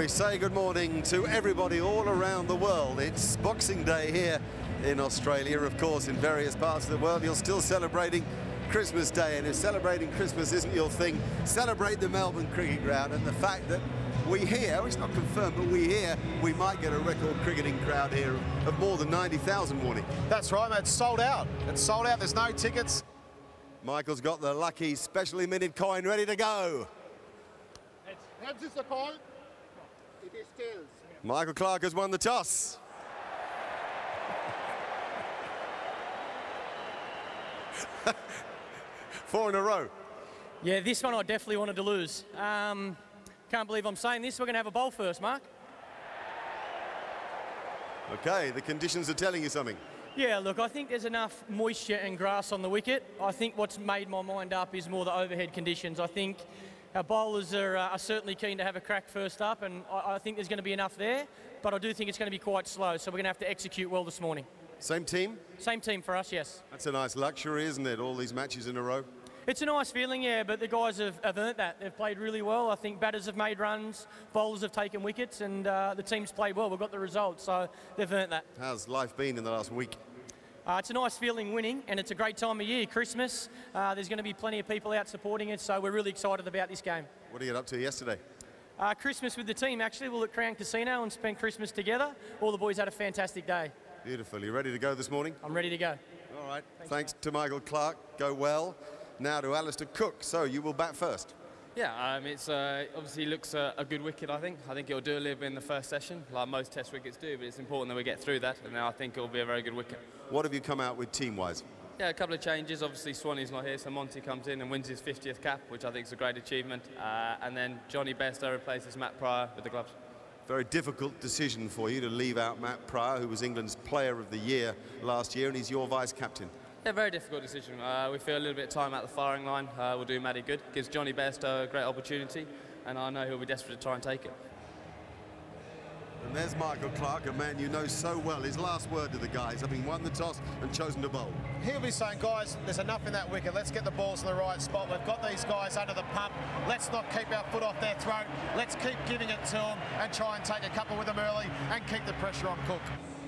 We say good morning to everybody all around the world. It's Boxing Day here in Australia. Of course, in various parts of the world, you're still celebrating Christmas Day. And if celebrating Christmas isn't your thing, celebrate the Melbourne Cricket Ground and the fact that we hear, it's not confirmed, but we hear we might get a record cricketing crowd here of more than 90,000, Warnie. That's right, mate. It's sold out. It's sold out. There's no tickets. Michael's got the lucky specially minted coin ready to go. Heads is the call. It is tails. Michael Clarke has won the toss. Four in a row. Yeah, this one I definitely wanted to lose. Can't believe I'm saying this. We're going to have a bowl first, Mark. Okay, the conditions are telling you something. Yeah, look, I think there's enough moisture and grass on the wicket. I think what's made my mind up is more the overhead conditions. I think our bowlers are certainly keen to have a crack first up, and I think there's going to be enough there, but I do think it's going to be quite slow, so we're going to have to execute well this morning. Same team? Same team for us, yes. That's a nice luxury, isn't it, all these matches in a row? It's a nice feeling, yeah, but the guys have earned that. They've played really well. I think batters have made runs, bowlers have taken wickets, and the team's played well. We've got the results, so they've earned that. How's life been in the last week? It's a nice feeling winning, and it's a great time of year, Christmas. There's going to be plenty of people out supporting it, so we're really excited about this game. What did you get up to yesterday? Christmas with the team, actually. We're at Crown Casino and spent Christmas together. All the boys had a fantastic day. Beautiful. You ready to go this morning? I'm ready to go. All right. Thanks to Michael Clarke. Go well. Now to Alistair Cook. So you will bat first. Yeah, it's obviously looks a good wicket, I think. I think it'll do a little bit in the first session, like most Test wickets do, but it's important that we get through that, and now I think it'll be a very good wicket. What have you come out with team-wise? Yeah, a couple of changes. Obviously, Swanee's not here, so Monty comes in and wins his 50th cap, which I think is a great achievement. And then Johnny Bairstow replaces Matt Pryor with the gloves. Very difficult decision for you to leave out Matt Pryor, who was England's Player of the Year last year, and he's your vice-captain. Yeah, very difficult decision. We feel a little bit of time at the firing line will do Matty good. Gives Johnny Bairstow a great opportunity, and I know he'll be desperate to try and take it. And there's Michael Clarke, a man you know so well. His last word to the guys, having won the toss and chosen to bowl. He'll be saying, guys, there's enough in that wicket. Let's get the balls in the right spot. We've got these guys under the pump. Let's not keep our foot off their throat. Let's keep giving it to them and try and take a couple with them early and keep the pressure on Cook.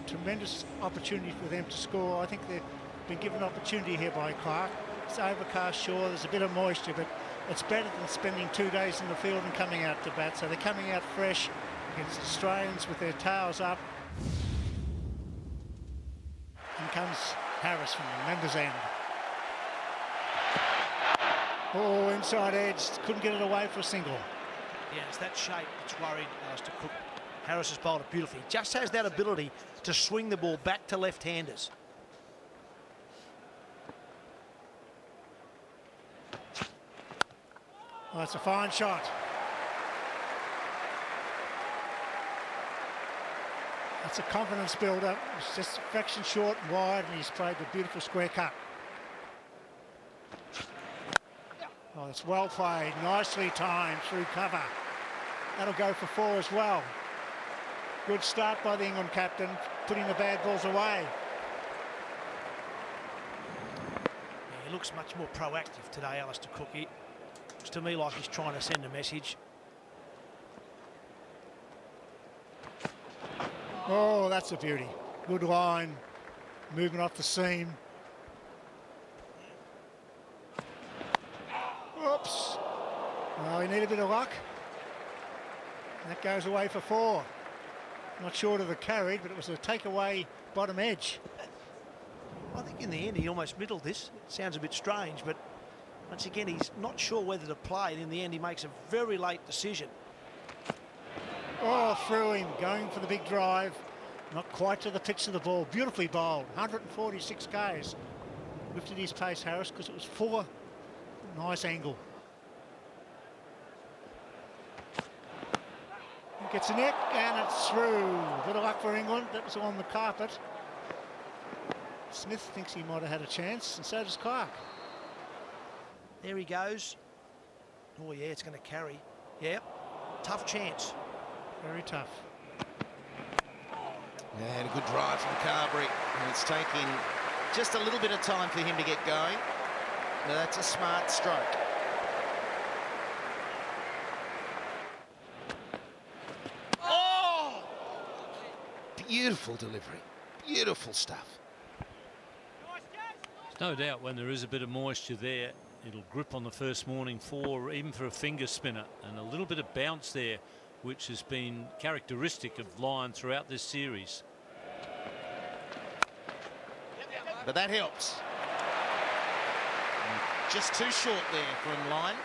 Tremendous opportunity for them to score. I think they've been given an opportunity here by Clarke. It's overcast, sure, there's a bit of moisture, but it's better than spending 2 days in the field and coming out to bat. So they're coming out fresh against Australians with their tails up. In comes Harris from the Members end. Oh, inside edge, couldn't get it away for a single. Yeah, it's that shape that's worried Alistair Cook. Harris has bowled it beautifully. Just has that ability to swing the ball back to left-handers. Oh, that's a fine shot. That's a confidence builder. It's just a fraction short and wide, and he's played a beautiful square cut. Oh, it's well played, nicely timed through cover. That'll go for 4 as well. Good start by the England captain, putting the bad balls away. Yeah, he looks much more proactive today, Alistair Cook. He looks to me like he's trying to send a message. Oh, that's a beauty. Good line, movement off the seam. Oops. Oh, he need a bit of luck. That goes away for 4. Not short of the carried, but it was a takeaway bottom edge. I think in the end he almost middled this. It sounds a bit strange, but once again he's not sure whether to play it. In the end he makes a very late decision. Oh, through him, going for the big drive. Not quite to the pitch of the ball. Beautifully bowled, 146 Ks. Lifted his pace, Harris, because it was 4. Nice angle. He gets a nick, and it's through. Bit of luck for England. That was on the carpet. Smith thinks he might have had a chance, and so does Clarke. There he goes. Oh yeah, it's going to carry. Yeah, tough chance. Very tough. And a good drive from Carberry, and it's taking just a little bit of time for him to get going. Now that's a smart stroke. Beautiful delivery. Beautiful stuff. There's no doubt when there is a bit of moisture there, it'll grip on the first morning even for a finger spinner, and a little bit of bounce there, which has been characteristic of Lyon throughout this series. But that helps. Just too short there from Lyon.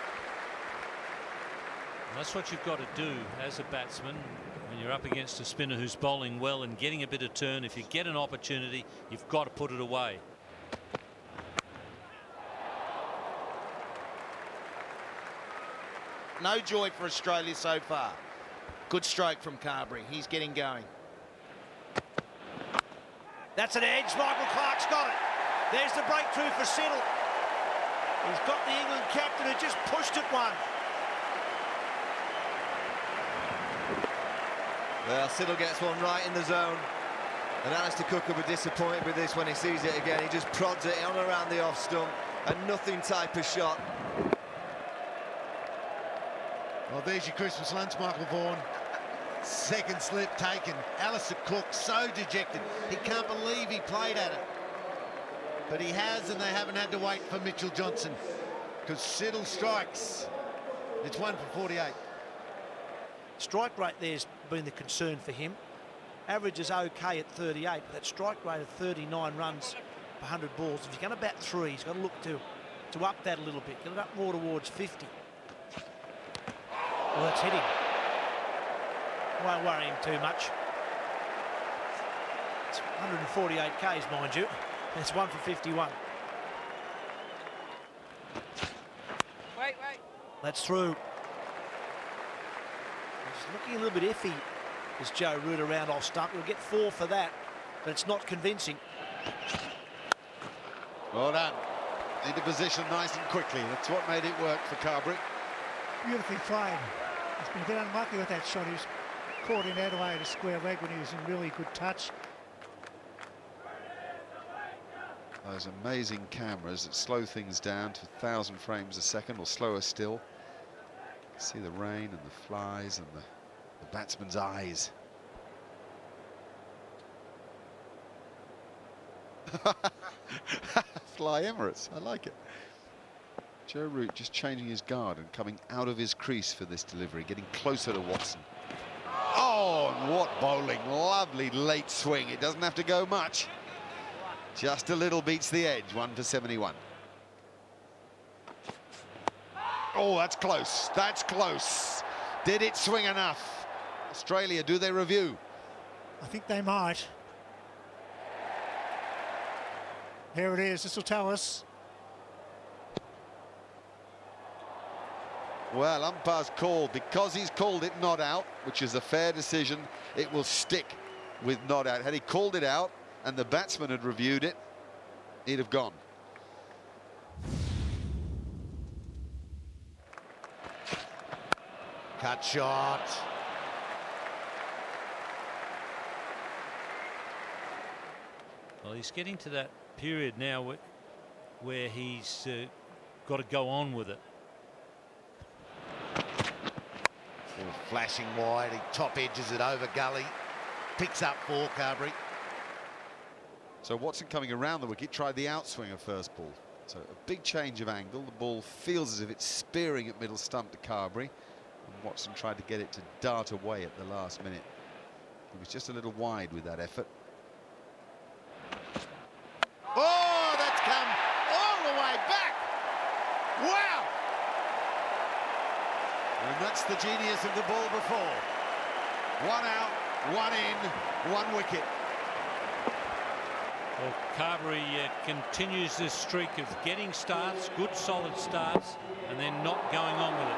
And that's what you've got to do as a batsman when you're up against a spinner who's bowling well and getting a bit of turn. If you get an opportunity, you've got to put it away. No joy for Australia so far. Good stroke from Carberry. He's getting going. That's an edge. Michael Clark's got it. There's the breakthrough for Siddle. He's got the England captain who just pushed it one. Well, Siddle gets one right in the zone. And Alistair Cook will be disappointed with this when he sees it again. He just prods it on around the off stump. A nothing type of shot. Well, there's your Christmas lunch, Michael Vaughan. Second slip taken. Alistair Cook so dejected. He can't believe he played at it. But he has, and they haven't had to wait for Mitchell Johnson. Because Siddle strikes. It's 1 for 48. Strike rate there's been the concern for him. Average is okay at 38, but that strike rate of 39 runs per 100 balls. If you're going to bat 3, he's got to look to up that a little bit. Get it up more towards 50. Well, that's hitting. Won't worry him too much. It's 148 Ks, mind you. That's 1 for 51. Wait. That's through. He's looking a little bit iffy, as Joe Root around off stump. He'll get 4 for that, but it's not convincing. Well done. Into position nice and quickly. That's what made it work for Carberry. Beautifully played. He's been a bit unlucky with that shot. He was caught in Adelaide a square leg when he was in really good touch. Those amazing cameras that slow things down to 1,000 frames a second or slower still. See the rain and the flies and the batsman's eyes. Fly Emirates, I like it. Joe Root just changing his guard and coming out of his crease for this delivery, getting closer to Watson. Oh, and what bowling. Lovely late swing. It doesn't have to go much. Just a little beats the edge. 1 for 71. Oh, that's close. That's close. Did it swing enough? Australia, do they review? I think they might. Here it is. This will tell us. Well, umpire's called, because he's called it not out, which is a fair decision, it will stick with not out. Had he called it out and the batsman had reviewed it, he'd have gone. Cut shot. Well, he's getting to that period now where he's got to go on with it. Flashing wide, he top edges it over gully, picks up 4, Carberry. So Watson coming around the wicket, tried the outswing of first ball. So a big change of angle. The ball feels as if it's spearing at middle stump to Carberry. And Watson tried to get it to dart away at the last minute. He was just a little wide with that effort. Oh, that's come all the way back. Wow. And that's the genius of the ball before. 1 out, 1 in, 1 wicket. Well, Carberry continues this streak of getting starts, good solid starts, and then not going on with it.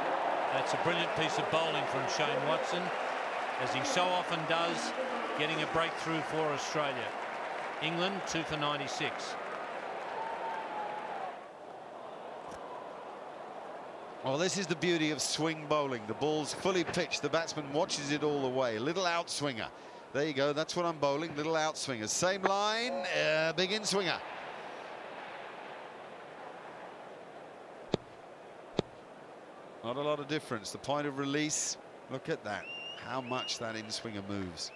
That's a brilliant piece of bowling from Shane Watson, as he so often does, getting a breakthrough for Australia. England 2 for 96. Well, this is the beauty of swing bowling. The ball's fully pitched. The batsman watches it all the way. Little outswinger. There you go. That's what I'm bowling. Little outswinger. Same line. Big in-swinger. Not a lot of difference. The point of release. Look at that. How much that in-swinger moves.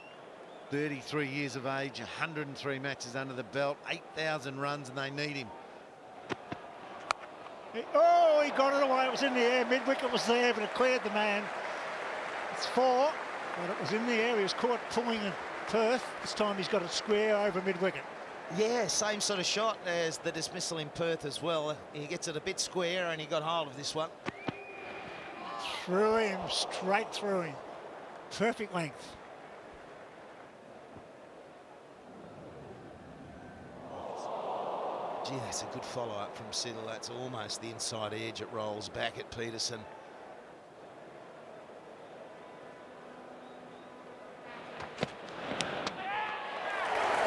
33 years of age, 103 matches under the belt, 8,000 runs, and they need him. Oh, he got it away. It was in the air. Mid-wicket was there, but it cleared the man. It's 4, but it was in the air. He was caught pulling in Perth. This time he's got it square over mid-wicket. Yeah, same sort of shot as the dismissal in Perth as well. He gets it a bit square and he got hold of this one. Through him, straight through him. Perfect length. Gee, that's a good follow-up from Siddle. That's almost the inside edge. It rolls back at Peterson.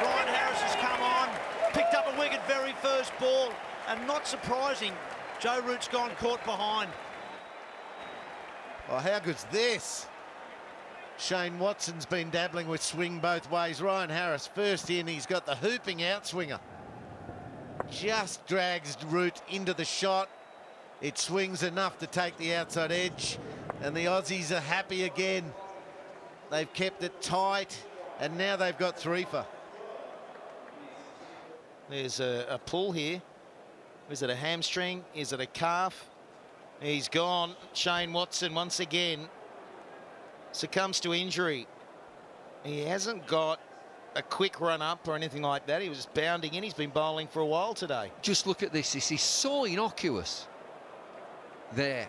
Ryan Harris has come on, picked up a wicket very first ball, and not surprising, Joe Root's gone caught behind. Oh, how good's this? Shane Watson's been dabbling with swing both ways. Ryan Harris first in, he's got the hooping outswinger. Just drags Root into the shot. It swings enough to take the outside edge, and the Aussies are happy again. They've kept it tight, and now they've got 3 for. There's a pull here. Is it a hamstring? Is it a calf? He's gone. Shane Watson once again succumbs to injury. He hasn't got a quick run up or anything like that. He was bounding in. He's been bowling for a while today. Just look at this. This is so innocuous. There.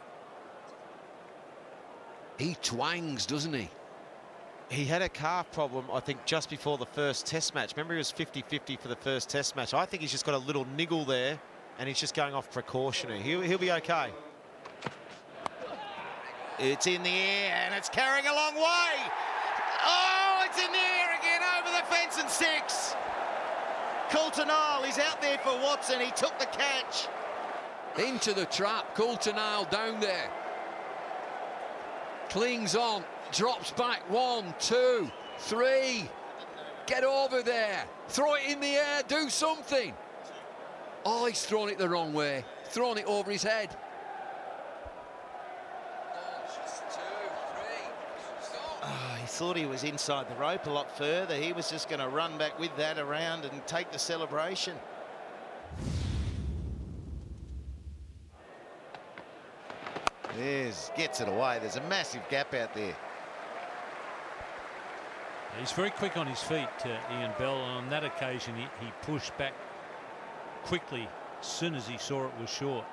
He twangs, doesn't he? He had a calf problem, I think, just before the first Test match. Remember, he was 50-50 for the first Test match. I think he's just got a little niggle there, and he's just going off precautionary. He'll be okay. It's in the air, and it's carrying a long way. Oh, it's in the air again, over the fence and 6. Coulter-Nile, he's out there for Watson. He took the catch. Into the trap. Coulter-Nile down there. Clings on. Drops back. 1, 2, 3. Get over there. Throw it in the air. Do something. Oh, he's thrown it the wrong way. Thrown it over his head. Oh, he thought he was inside the rope a lot further. He was just going to run back with that around and take the celebration. Gets it away. There's a massive gap out there. He's very quick on his feet, Ian Bell, and on that occasion he pushed back quickly as soon as he saw it was short.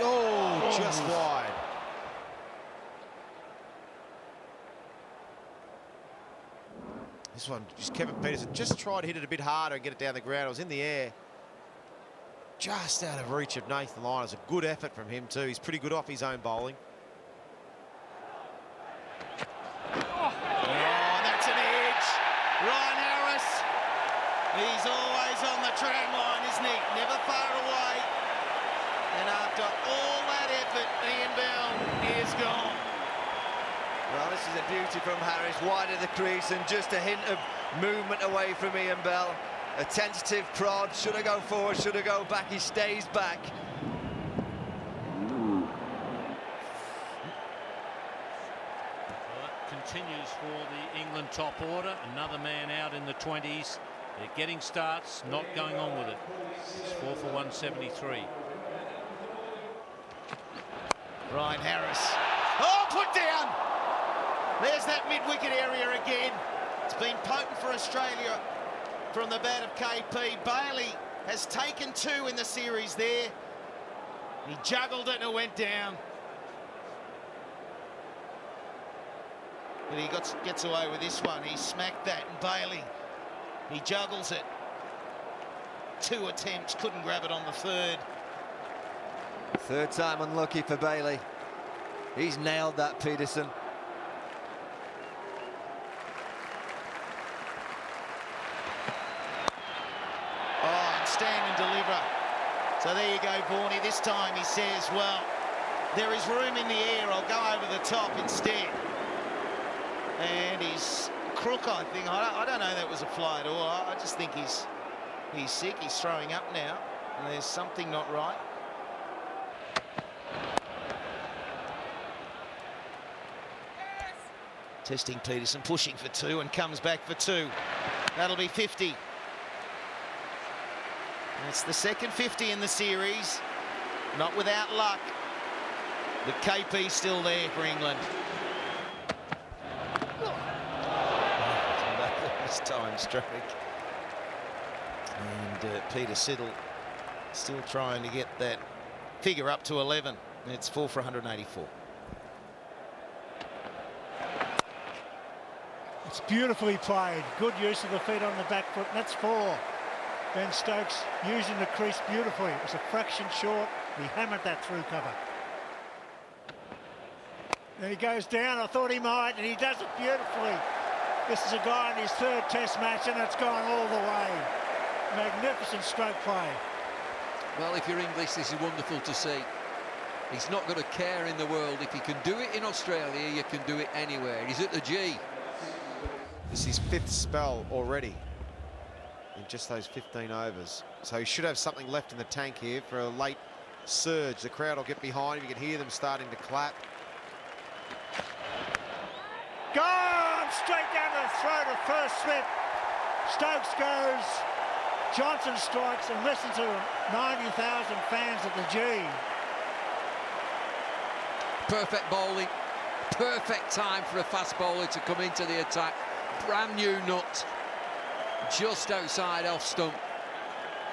Oh, just wide. This one, just Kevin Peterson just tried to hit it a bit harder and get it down the ground. It was in the air. Just out of reach of Nathan Lyon. It's a good effort from him too. He's pretty good off his own bowling. Oh, that's an edge. Ryan Harris. He's always on the tram line, isn't he? Never far away. And after all that effort, Ian Bell is gone. Well, this is a beauty from Harris, wide of the crease and just a hint of movement away from Ian Bell. A tentative prod, should I go forward, should I go back, he stays back. Well, that continues for the England top order. Another man out in the 20s. They're getting starts, not going on with it. It's 4 for 173. Ryan Harris. Oh, put down! There's that mid-wicket area again. It's been potent for Australia from the bat of KP. Bailey has taken 2 in the series there. He juggled it and it went down. But he gets away with this one. He smacked that, and Bailey, he juggles it. 2 attempts, couldn't grab it on the 3rd. Third time unlucky for Bailey. He's nailed that, Peterson. Oh, and stand and deliver. So there you go, Vorney. This time he says, well, there is room in the air. I'll go over the top instead. And he's crook, I think. I don't know that was a fly at all. I just think he's sick. He's throwing up now. And there's something not right. Testing Peterson, pushing for 2 and comes back for 2. That'll be 50. It's the second 50 in the series. Not without luck. But KP's still there for England. This time stroke. And Peter Siddle still trying to get that figure up to 11. It's 4 for 184. It's beautifully played. Good use of the feet on the back foot. And that's 4. Ben Stokes using the crease beautifully. It was a fraction short. He hammered that through cover. Then he goes down. I thought he might, and he does it beautifully. This is a guy in his 3rd test match, and it's gone all the way. Magnificent stroke play. Well, if you're English, this is wonderful to see. He's not got a care in the world. If he can do it in Australia, you can do it anywhere. He's at the G. This is his 5th spell already in just those 15 overs. So he should have something left in the tank here for a late surge. The crowd will get behind him. You can hear them starting to clap. Gone straight down the throat of first slip. Stokes goes. Johnson strikes, and listen to 90,000 fans at the G. Perfect bowling. Perfect time for a fast bowler to come into the attack. Brand new nut. Just outside off stump.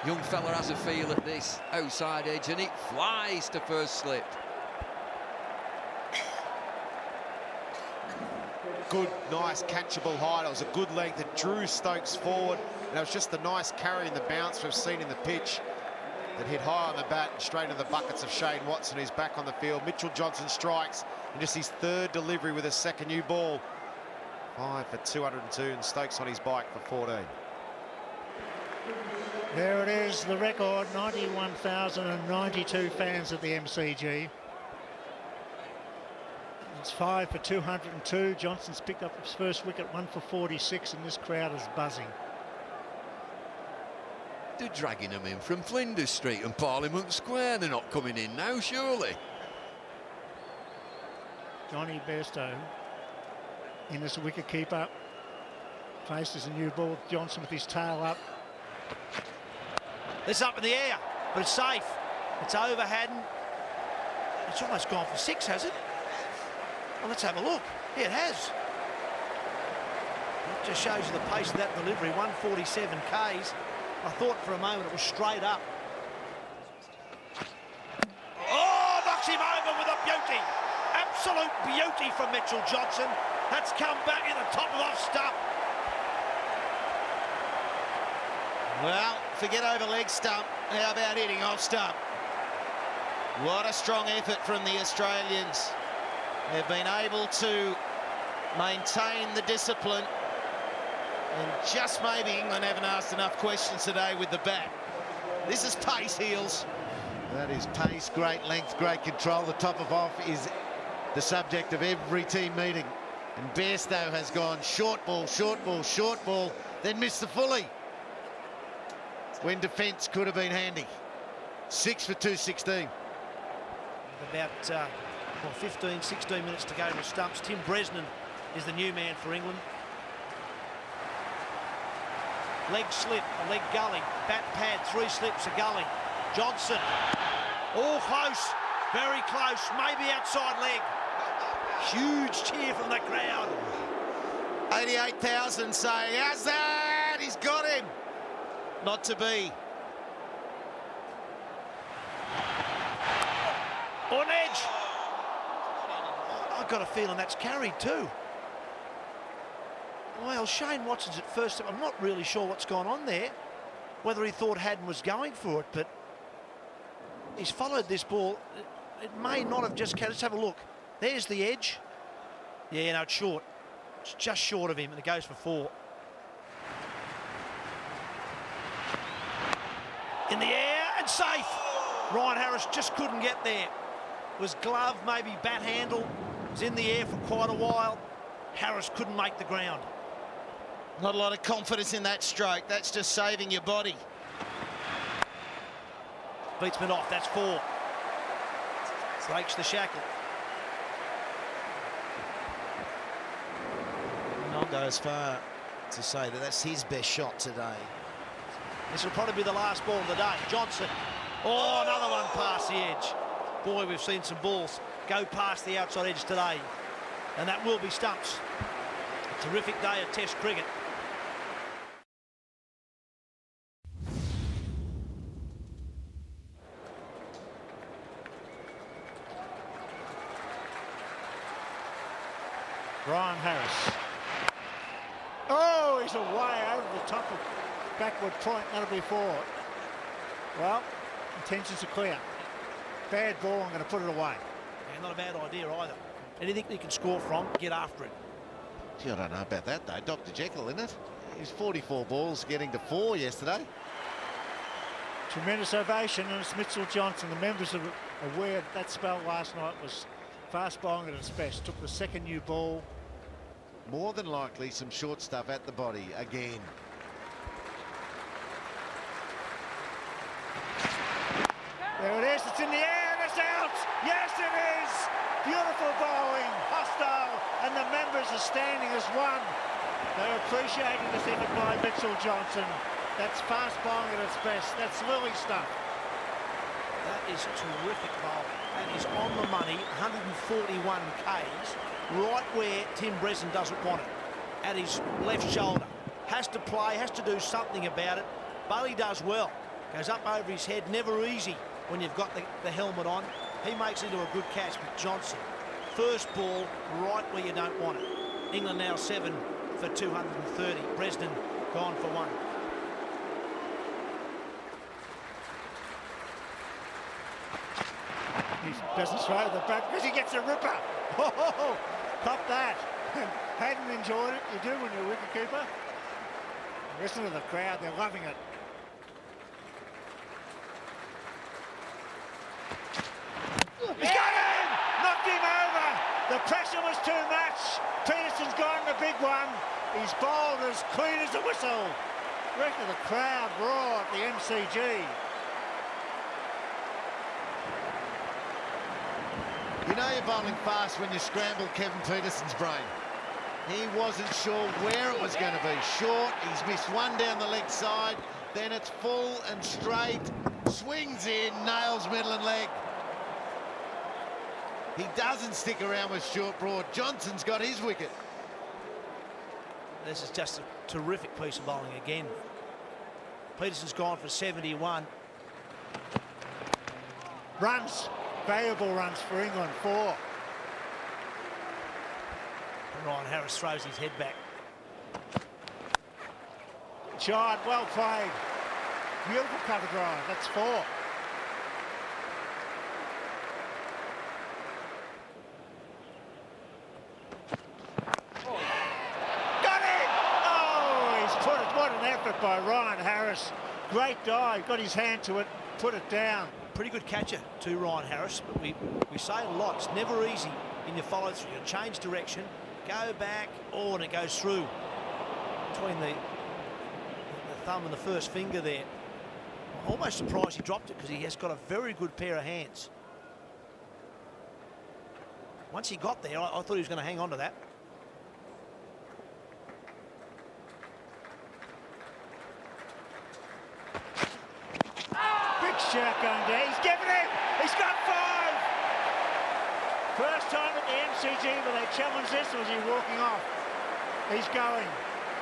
Young fella has a feel at this outside edge, and it flies to first slip. Good, nice, catchable height. It was a good length. It drew Stokes forward. And it was just the nice carry and the bounce we've seen in the pitch that hit high on the bat and straight into the buckets of Shane Watson, who's back on the field. Mitchell Johnson strikes, and just his 3rd delivery with a second new ball. 5 for 202, and Stokes on his bike for 14. There it is, the record, 91,092 fans at the MCG. It's 5 for 202. Johnson's picked up his first wicket, 1 for 46, and this crowd is buzzing. They're dragging them in from Flinders Street and Parliament Square. They're not coming in now, surely. Johnny Bairstow in as a wicket keeper. Faces a new ball. Johnson with his tail up. It's up in the air, but it's safe. It's over Haddon. It's almost gone for 6, has it? Well, let's have a look. Yeah, it has. It just shows you the pace of that delivery. 147 Ks. I thought for a moment it was straight up. Oh, knocks him over with a beauty. Absolute beauty from Mitchell Johnson. That's come back in the top of off stump. Well, forget over leg stump. How about hitting off stump? What a strong effort from the Australians. They've been able to maintain the discipline, and just maybe England haven't asked enough questions today with the bat. This is pace, Heels. That is pace, great length, great control. The top of off is the subject of every team meeting. And Bairstow has gone short ball, short ball, short ball, then missed the fully, when defence could have been handy. 6 for 216. About 15, 16 minutes to go to stumps. Tim Bresnan is the new man for England. Leg slip, a leg gully. Bat pad, 3 slips, a gully. Johnson. All close, very close, maybe outside leg. Huge cheer from the crowd. 88,000 saying, how's that? He's got him. Not to be. On edge. I've got a feeling that's carried too. Well, Shane Watson's at first. I'm not really sure what's gone on there, whether he thought Haddon was going for it, but he's followed this ball. It may not have just carried. Let's have a look. There's the edge. Yeah, no, it's short. It's just short of him, and it goes for 4. In the air and safe. Ryan Harris just couldn't get there. It was glove, maybe bat handle. It was in the air for quite a while. Harris couldn't make the ground. Not a lot of confidence in that stroke. That's just saving your body. Beatsman off, that's 4. Breaks the shackle. I'll go as far to say that that's his best shot today. This will probably be the last ball of the day. Johnson. Oh, another one past the edge. Boy, we've seen some balls go past the outside edge today, and that will be stumps. A terrific day of Test cricket. Ryan Harris. Oh, he's away over the top of backward point. That'll be 4. Well, intentions are clear. Bad ball, I'm going to put it away. Yeah, not a bad idea either. Anything you can score from, get after it. Gee, I don't know about that, though. Dr. Jekyll, isn't it? He was 44 balls getting to 4 yesterday. Tremendous ovation, and it's Mitchell Johnson. The members are aware that spell last night was fast bowling at its best. Took the second new ball. More than likely some short stuff at the body again. There it is, it's in the air, and it's out! Yes, it is! Beautiful bowling, hostile, and the members are standing as one. They're appreciating this effort by Mitchell Johnson. That's fast bowling at its best. That's Lily stuff. That is terrific bowling. That is on the money, 141 Ks, right where Tim Bresnan doesn't want it, at his left shoulder. Has to play, has to do something about it. Bailey does well. Goes up over his head, never easy when you've got the helmet on. He makes it into a good catch, but Johnson, first ball right where you don't want it. England now 7 for 230. Bresnan gone for 1. He doesn't throw to the bat because he gets a ripper. Oh, cop that. Hadn't enjoyed it. You do when you're a wicketkeeper. Listen to the crowd, they're loving it. He's got him! Knocked him over! The pressure was too much. Peterson's gone the big one. He's bowled as clean as a whistle. Rest of the crowd roar at the MCG. You know you're bowling fast when you scramble Kevin Peterson's brain. He wasn't sure where it was going to be. Short, he's missed one down the leg side, then it's full and straight, swings in, nails middle and leg. He doesn't stick around with short Broad. Johnson's got his wicket. This is just a terrific piece of bowling again. Peterson's gone for 71. Runs, valuable runs for England, 4. Ryan Harris throws his head back. Shot, well played. Beautiful cover drive, that's 4. Got it! Oh, he's put it. What an effort by Ryan Harris. Great dive, got his hand to it, put it down. Pretty good catcher to Ryan Harris, but we say a lot. It's never easy in your follow through. You change direction, go back, oh, and it goes through between the thumb and the first finger there. I'm almost surprised he dropped it because he has got a very good pair of hands. Once he got there, I thought he was going to hang on to that. Big shout going down. He's given him. He's got 5. First time at the MCG where they challenged this, or was he walking off? He's going.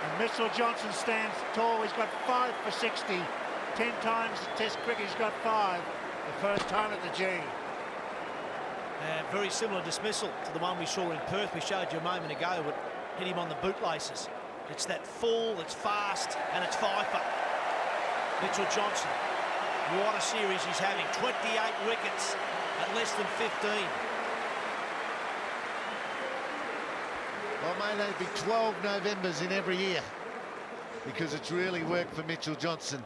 And Mitchell Johnson stands tall. He's got 5 for 60. 10 times Test cricket, he's got 5. The first time at the G. Very similar dismissal to the one we saw in Perth. We showed you a moment ago, but hit him on the bootlaces. It's that full, it's fast, and it's Pfeiffer. Mitchell Johnson. What a series he's having. 28 wickets at less than 15. Well, may they be 12 Novembers in every year, because it's really worked for Mitchell Johnson.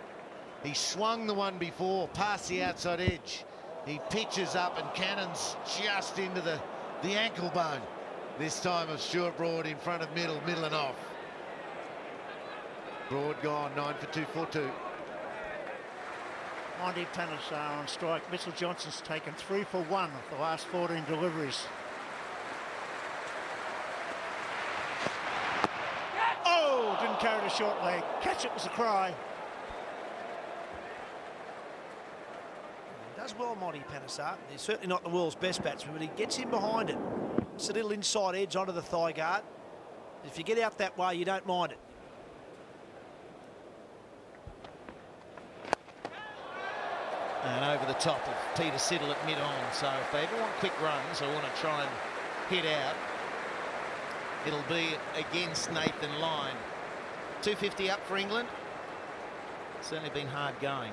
He swung the one before past the outside edge. He pitches up and cannons just into the ankle bone. This time of Stuart Broad in front of middle and off. Broad gone, 9 for 242. Monty Panesar on strike. Mitchell Johnson's taken 3 for 1 of the last 14 deliveries. short leg. Catch it was a cry. Does well, Monty Panesar. He's certainly not the world's best batsman, but he gets in behind it. It's a little inside edge onto the thigh guard. If you get out that way, you don't mind it. And over the top of Peter Siddle at mid-on. So if they ever want quick runs or want to try and hit out, it'll be against Nathan Lyon. 250 up for England. Certainly been hard going.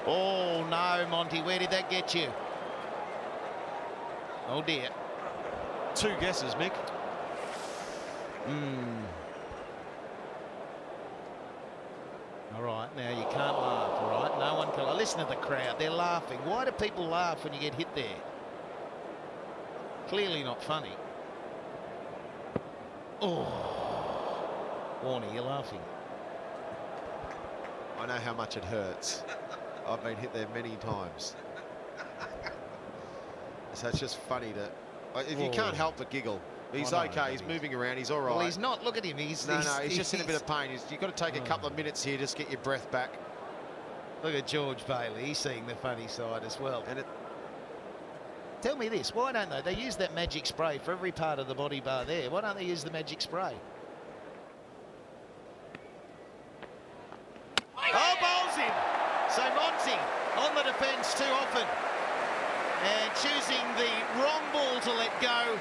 Oh, no, Monty, where did that get you? Oh, dear. Two guesses, Mick. All right, now you can't laugh, all right? No one can. Listen to the crowd. They're laughing. Why do people laugh when you get hit there? Clearly not funny. Oh. Warnie, you're laughing. I know how much it hurts. I've been hit there many times. So it's just funny to... If you can't help but giggle. He's okay, he's moving around, he's all right. Well, he's not. Look at him. He's just in a bit of pain. You've got to take a couple of minutes here, just get your breath back. Look at George Bailey. He's seeing the funny side as well. Tell me this. Why don't they? They use that magic spray for every part of the body bar there. Why don't they use the magic spray? Oh, bowls him. So Monty on the defence too often. And choosing the wrong ball to let go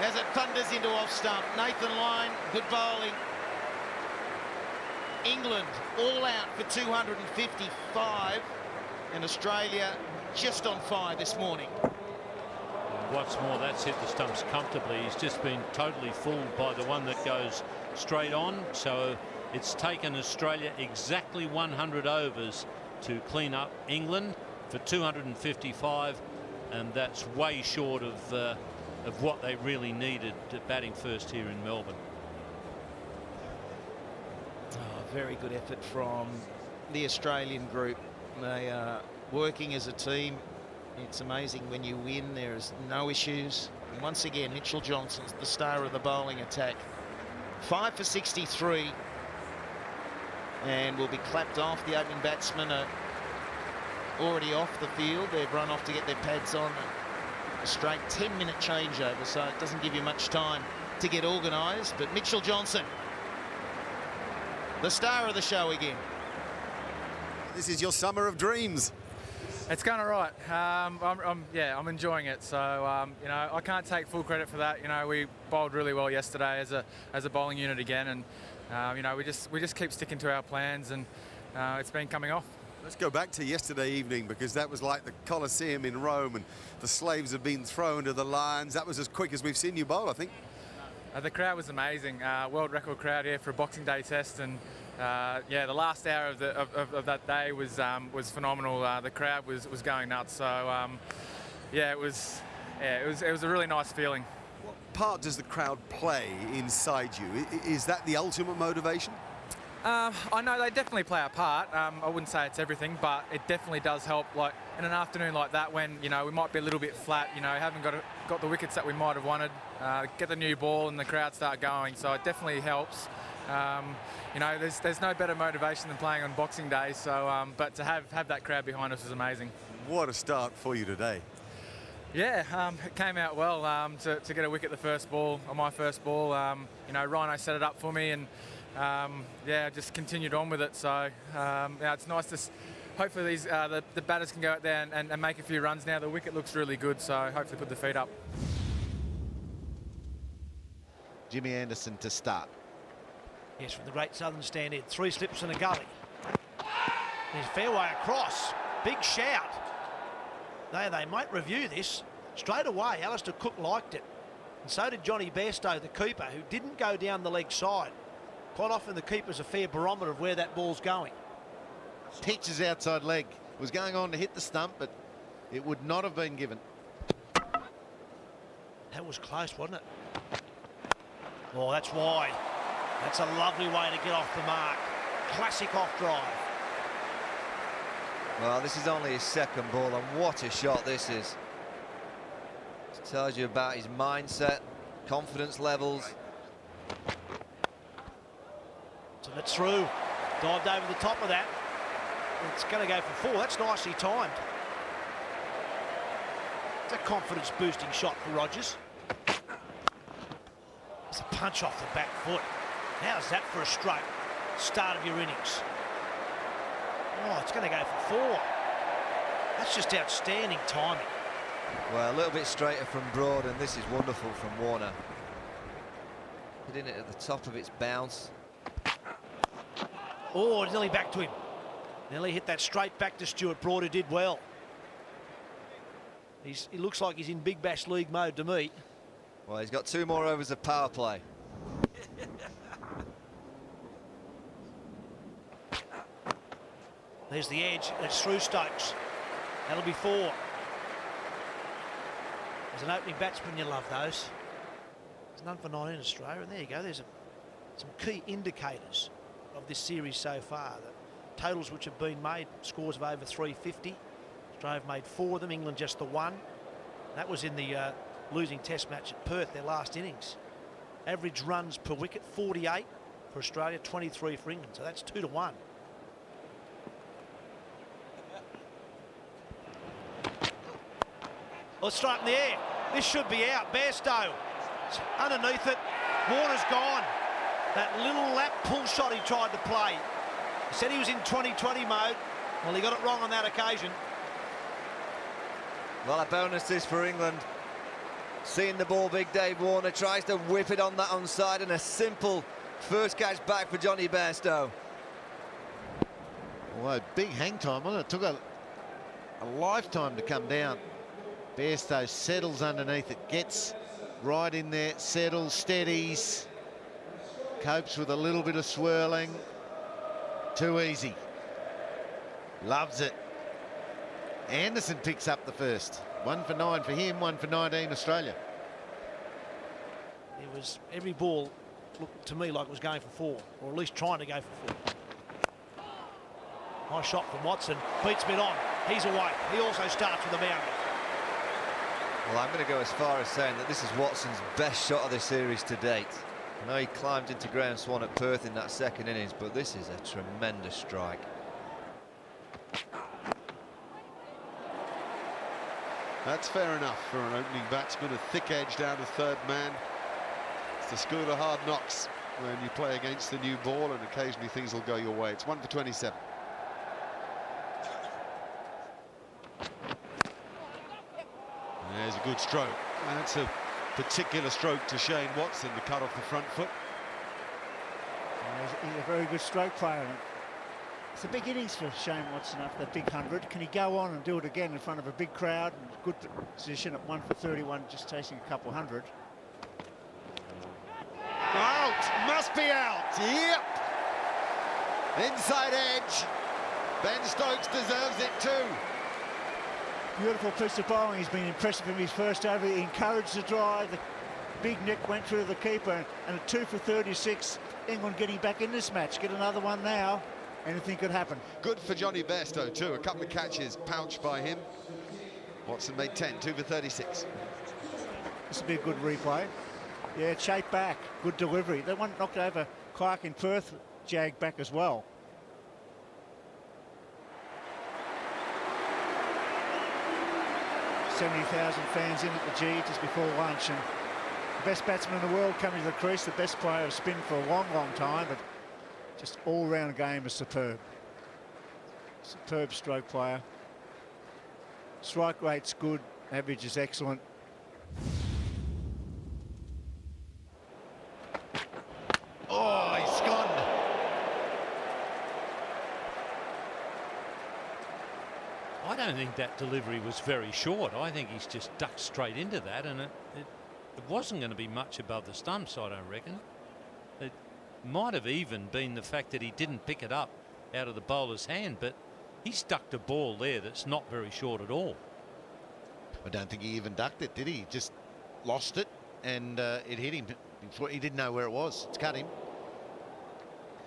as it thunders into off stump. Nathan Lyon, good bowling. England all out for 255. And Australia just on fire this morning. What's more, that's hit the stumps comfortably. He's just been totally fooled by the one that goes straight on. So it's taken Australia exactly 100 overs to clean up England for 255, and that's way short of what they really needed batting first here in Melbourne. Oh, very good effort from the Australian group. They are working as a team. It's amazing when you win, there's no issues. And once again, Mitchell Johnson's the star of the bowling attack. 5 for 63. And will be clapped off. The opening batsmen are already off the field. They've run off to get their pads on. A straight 10-minute changeover, so it doesn't give you much time to get organised. But Mitchell Johnson, the star of the show again. This is your summer of dreams. It's going all right. I'm enjoying it. So you know, I can't take full credit for that. You know, we bowled really well yesterday as a bowling unit again, and you know, we just keep sticking to our plans, and it's been coming off. Let's go back to yesterday evening, because that was like the Colosseum in Rome, and the slaves have been thrown to the lions. That was as quick as we've seen you bowl, I think. The crowd was amazing. World record crowd here for a Boxing Day test, and yeah, the last hour of that day was phenomenal. The crowd was going nuts. So yeah, it was a really nice feeling. What part does the crowd play inside you? Is that the ultimate motivation? I know they definitely play a part. I wouldn't say it's everything, but it definitely does help. Like in an afternoon like that, when you know we might be a little bit flat, you know, haven't got the wickets that we might have wanted, get the new ball and the crowd start going. So it definitely helps. You know, there's no better motivation than playing on Boxing Day. So, but to have that crowd behind us is amazing. What a start for you today. Yeah, it came out well to get a wicket the first ball, on my first ball. You know, Rhino set it up for me, and yeah, just continued on with it. So yeah, it's nice to hopefully the batters can go out there and make a few runs now. The wicket looks really good, so hopefully put the feet up. Jimmy Anderson to start. Yes, from the Great Southern Stand in. 3 slips and a gully. There's fairway across. Big shout. They might review this. Straight away, Alistair Cook liked it. And so did Johnny Bairstow, the keeper, who didn't go down the leg side. Quite often the keeper's a fair barometer of where that ball's going. Pitches outside leg. Was going on to hit the stump, but it would not have been given. That was close, wasn't it? Oh, that's wide. That's a lovely way to get off the mark. Classic off drive. Well, this is only his second ball, and what a shot this is. Tells you about his mindset, confidence levels. So that's through. Dived over the top of that. It's going to go for 4. That's nicely timed. It's a confidence-boosting shot for Rogers. It's a punch off the back foot. How's that for a stroke? Start of your innings. Oh, it's going to go for 4. That's just outstanding timing. Well, a little bit straighter from Broad, and this is wonderful from Warner. Hitting it at the top of its bounce. Oh, it's nearly back to him. Nearly hit that straight back to Stuart Broad, who did well. He looks like he's in Big Bash League mode to me. Well, he's got 2 more overs of power play. There's the edge. It's through Stokes. That'll be 4. As an opening batsman, you love those. There's none for 9 in Australia, and there you go. There's some key indicators of this series so far. The totals which have been made, scores of over 350. Australia have made 4 of them, England just the 1. That was in the losing test match at Perth, their last innings. Average runs per wicket, 48 for Australia, 23 for England, so that's 2-1. Well, it's straight in the air. This should be out. Bairstow underneath it. Warner's gone. That little lap pull shot he tried to play. He said he was in 2020 mode. Well, he got it wrong on that occasion. Well, a bonus is for England. Seeing the ball, big Dave Warner tries to whip it on that onside, and a simple first catch back for Johnny Bairstow. Well, big hang time, wasn't it? Took a lifetime to come down. Bairstow settles underneath it, gets right in there, settles, steadies, copes with a little bit of swirling. Too easy. Loves it. Anderson picks up the first. 1 for 9 for him, 1 for 19 Australia. It was every ball looked to me like it was going for 4, or at least trying to go for 4. Nice shot from Watson. Beats mid on. He's away. He also starts with a boundary. Well, I'm going to go as far as saying that this is Watson's best shot of the series to date. I know he climbed into ground swan at Perth in that second innings, but this is a tremendous strike. That's fair enough for an opening batsman, a thick edge down to third man. It's the school of hard knocks when you play against the new ball, and occasionally things will go your way. It's 1 for 27. There's a good stroke. That's a particular stroke to Shane Watson to cut off the front foot. He's a very good stroke player. It's a big innings for Shane Watson after that big 100. Can he go on and do it again in front of a big crowd? Good position at 1 for 31, just chasing a couple hundred. Out! Must be out! Yep! Inside edge. Ben Stokes deserves it too. Beautiful piece of bowling. He's been impressive in his first over. He encouraged the drive. The big nick went through the keeper, and a 2 for 36. England getting back in this match. Get another one now. Anything could happen. Good for Johnny Bairstow too. A couple of catches pouched by him. Watson made 10, 2 for 36. This will be a good replay. Yeah, shape back. Good delivery. They one knocked over Clark in Perth. Jag back as well. $70,000 fans in at the G just before lunch, and the best batsman in the world coming to the crease, the best player of spin for a long time, but just all-round game is superb. Superb stroke player. Strike rate's good, average is excellent. Oh, he's gone. I don't think that delivery was very short. I think he's just ducked straight into that, and it wasn't going to be much above the stumps, I don't reckon. It might have even been the fact that he didn't pick it up out of the bowler's hand, but he's ducked a ball there that's not very short at all. I don't think he even ducked it, did he? Just lost it, and it hit him. He didn't know where it was. It's cut him.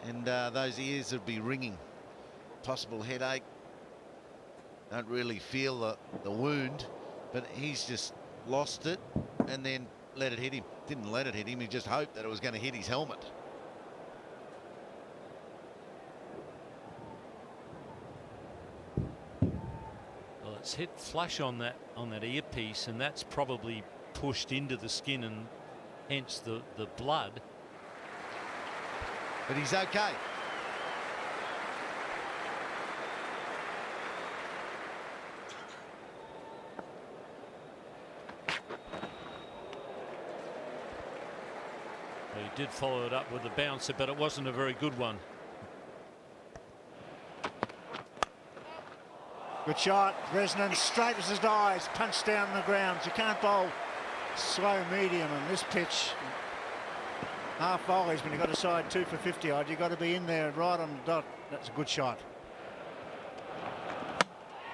And those ears would be ringing. Possible headache. Don't really feel the wound, but he's just lost it, and then let it hit him. Didn't let it hit him, he just hoped that it was going to hit his helmet. Well, it's hit flush on that earpiece, and that's probably pushed into the skin, and hence the blood. But he's okay. Well, he did follow it up with a bouncer, but it wasn't a very good one. Good shot. Bresnan straight as his eyes, punched down on the ground. You can't bowl slow medium on this pitch. Half volleys when you've got a side 2 for 50 odd. You've got to be in there right on the dot. That's a good shot.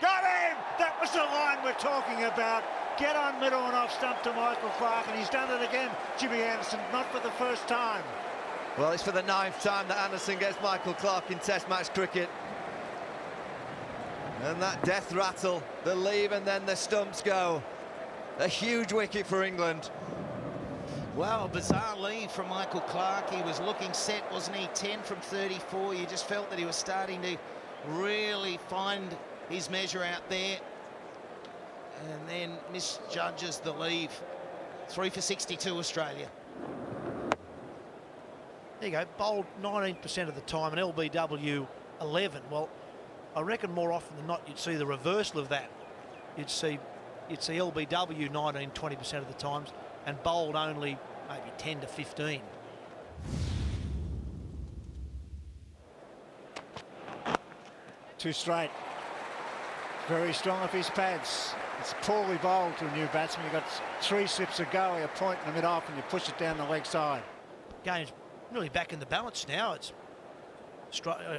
Got him! That was the line we're talking about. Get on middle and off stump to Michael Clarke, and he's done it again, Jimmy Anderson, not for the first time. Well, it's for the 9th time that Anderson gets Michael Clarke in Test match cricket. And that death rattle, the leave and then the stumps go. A huge wicket for England. Well, bizarre lead from Michael Clarke. He was looking set, wasn't he? 10 from 34. You just felt that he was starting to really find his measure out there. And then misjudges the leave. 3 for 62 Australia. There you go, bowled 19% of the time and LBW 11. Well, I reckon more often than not you'd see the reversal of that. You'd see LBW 19-20% of the times and bowled only maybe 10 to 15. Two straight. Very strong off his pads. It's poorly bowled to a new batsman. You've got 3 slips to go, you point in the mid-off and you push it down the leg side. Game's really back in the balance now. It's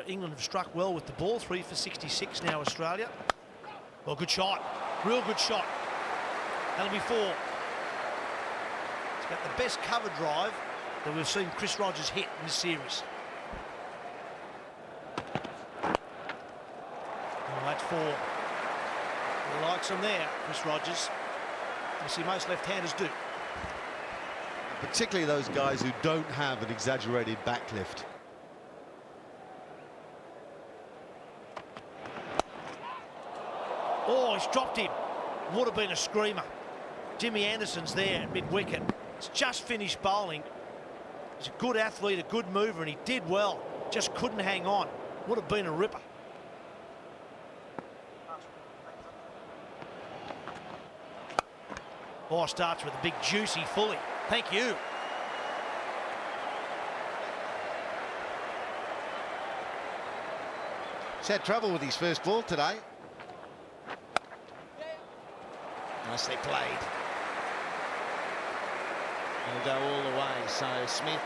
England have struck well with the ball. 3 for 66 now, Australia. Well, good shot. Real good shot. That'll be 4. It's got the best cover drive that we've seen Chris Rogers hit in this series. Oh, that's 4. He likes them there, Chris Rogers. You see most left-handers do. Particularly those guys who don't have an exaggerated backlift. Oh, he's dropped him. Would have been a screamer. Jimmy Anderson's there at mid-wicket. He's just finished bowling. He's a good athlete, a good mover, and he did well. Just couldn't hang on. Would have been a ripper. Oh, starts with a big juicy fully. Thank you. He's had trouble with his first ball today. Nicely played. He'll go all the way. So Smith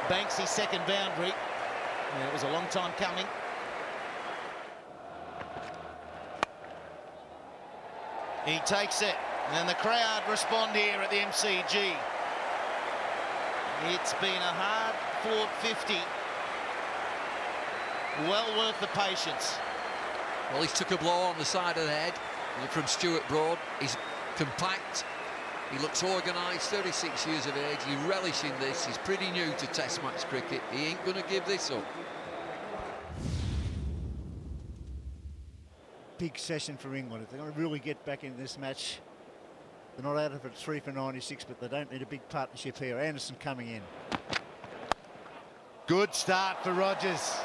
banks his second boundary. Yeah, it was a long time coming. He takes it, and the crowd respond here at the MCG. It's been a hard-fought 50. Well worth the patience. Well, he's took a blow on the side of the head from Stuart Broad. He's compact. He looks organised, 36 years of age. He's relishing this. He's pretty new to Test match cricket. He ain't going to give this up. Big session for England. If they're going to really get back into this match, they're not out of it 3 for 96, but they don't need a big partnership here. Anderson coming in. Good start for Rogers.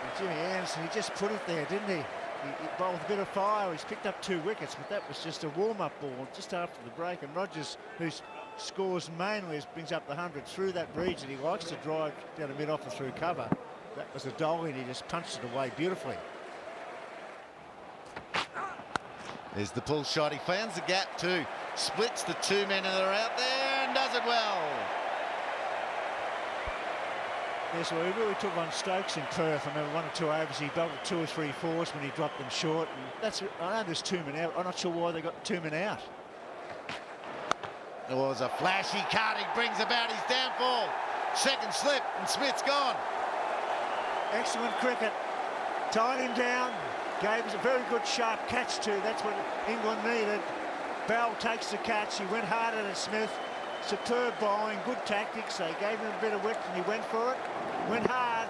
And Jimmy Anderson, he just put it there, didn't he? He bowled with a bit of fire. He's picked up 2 wickets, but that was just a warm-up ball just after the break. And Rogers, who scores mainly, brings up the 100 through that region. He likes to drive down the mid-off and through cover. That was a dolly, and he just punched it away beautifully. There's the pull shot. He finds the gap too. Splits the 2 men that are out there and does it well. Yes, well, he really took on Stokes in Perth. I remember 1 or 2 overs. He bowled 2 or 3 fours when he dropped them short. And that's, I know there's 2 men out. I'm not sure why they got 2 men out. There was a flashy cut. He brings about his downfall. Second slip and Smith's gone. Excellent cricket. Tied him down. Gave us a very good sharp catch too. That's what England needed. Bell takes the catch. He went hard at Smith. Superb bowling, good tactics. They gave him a bit of width and he went for it. Went hard.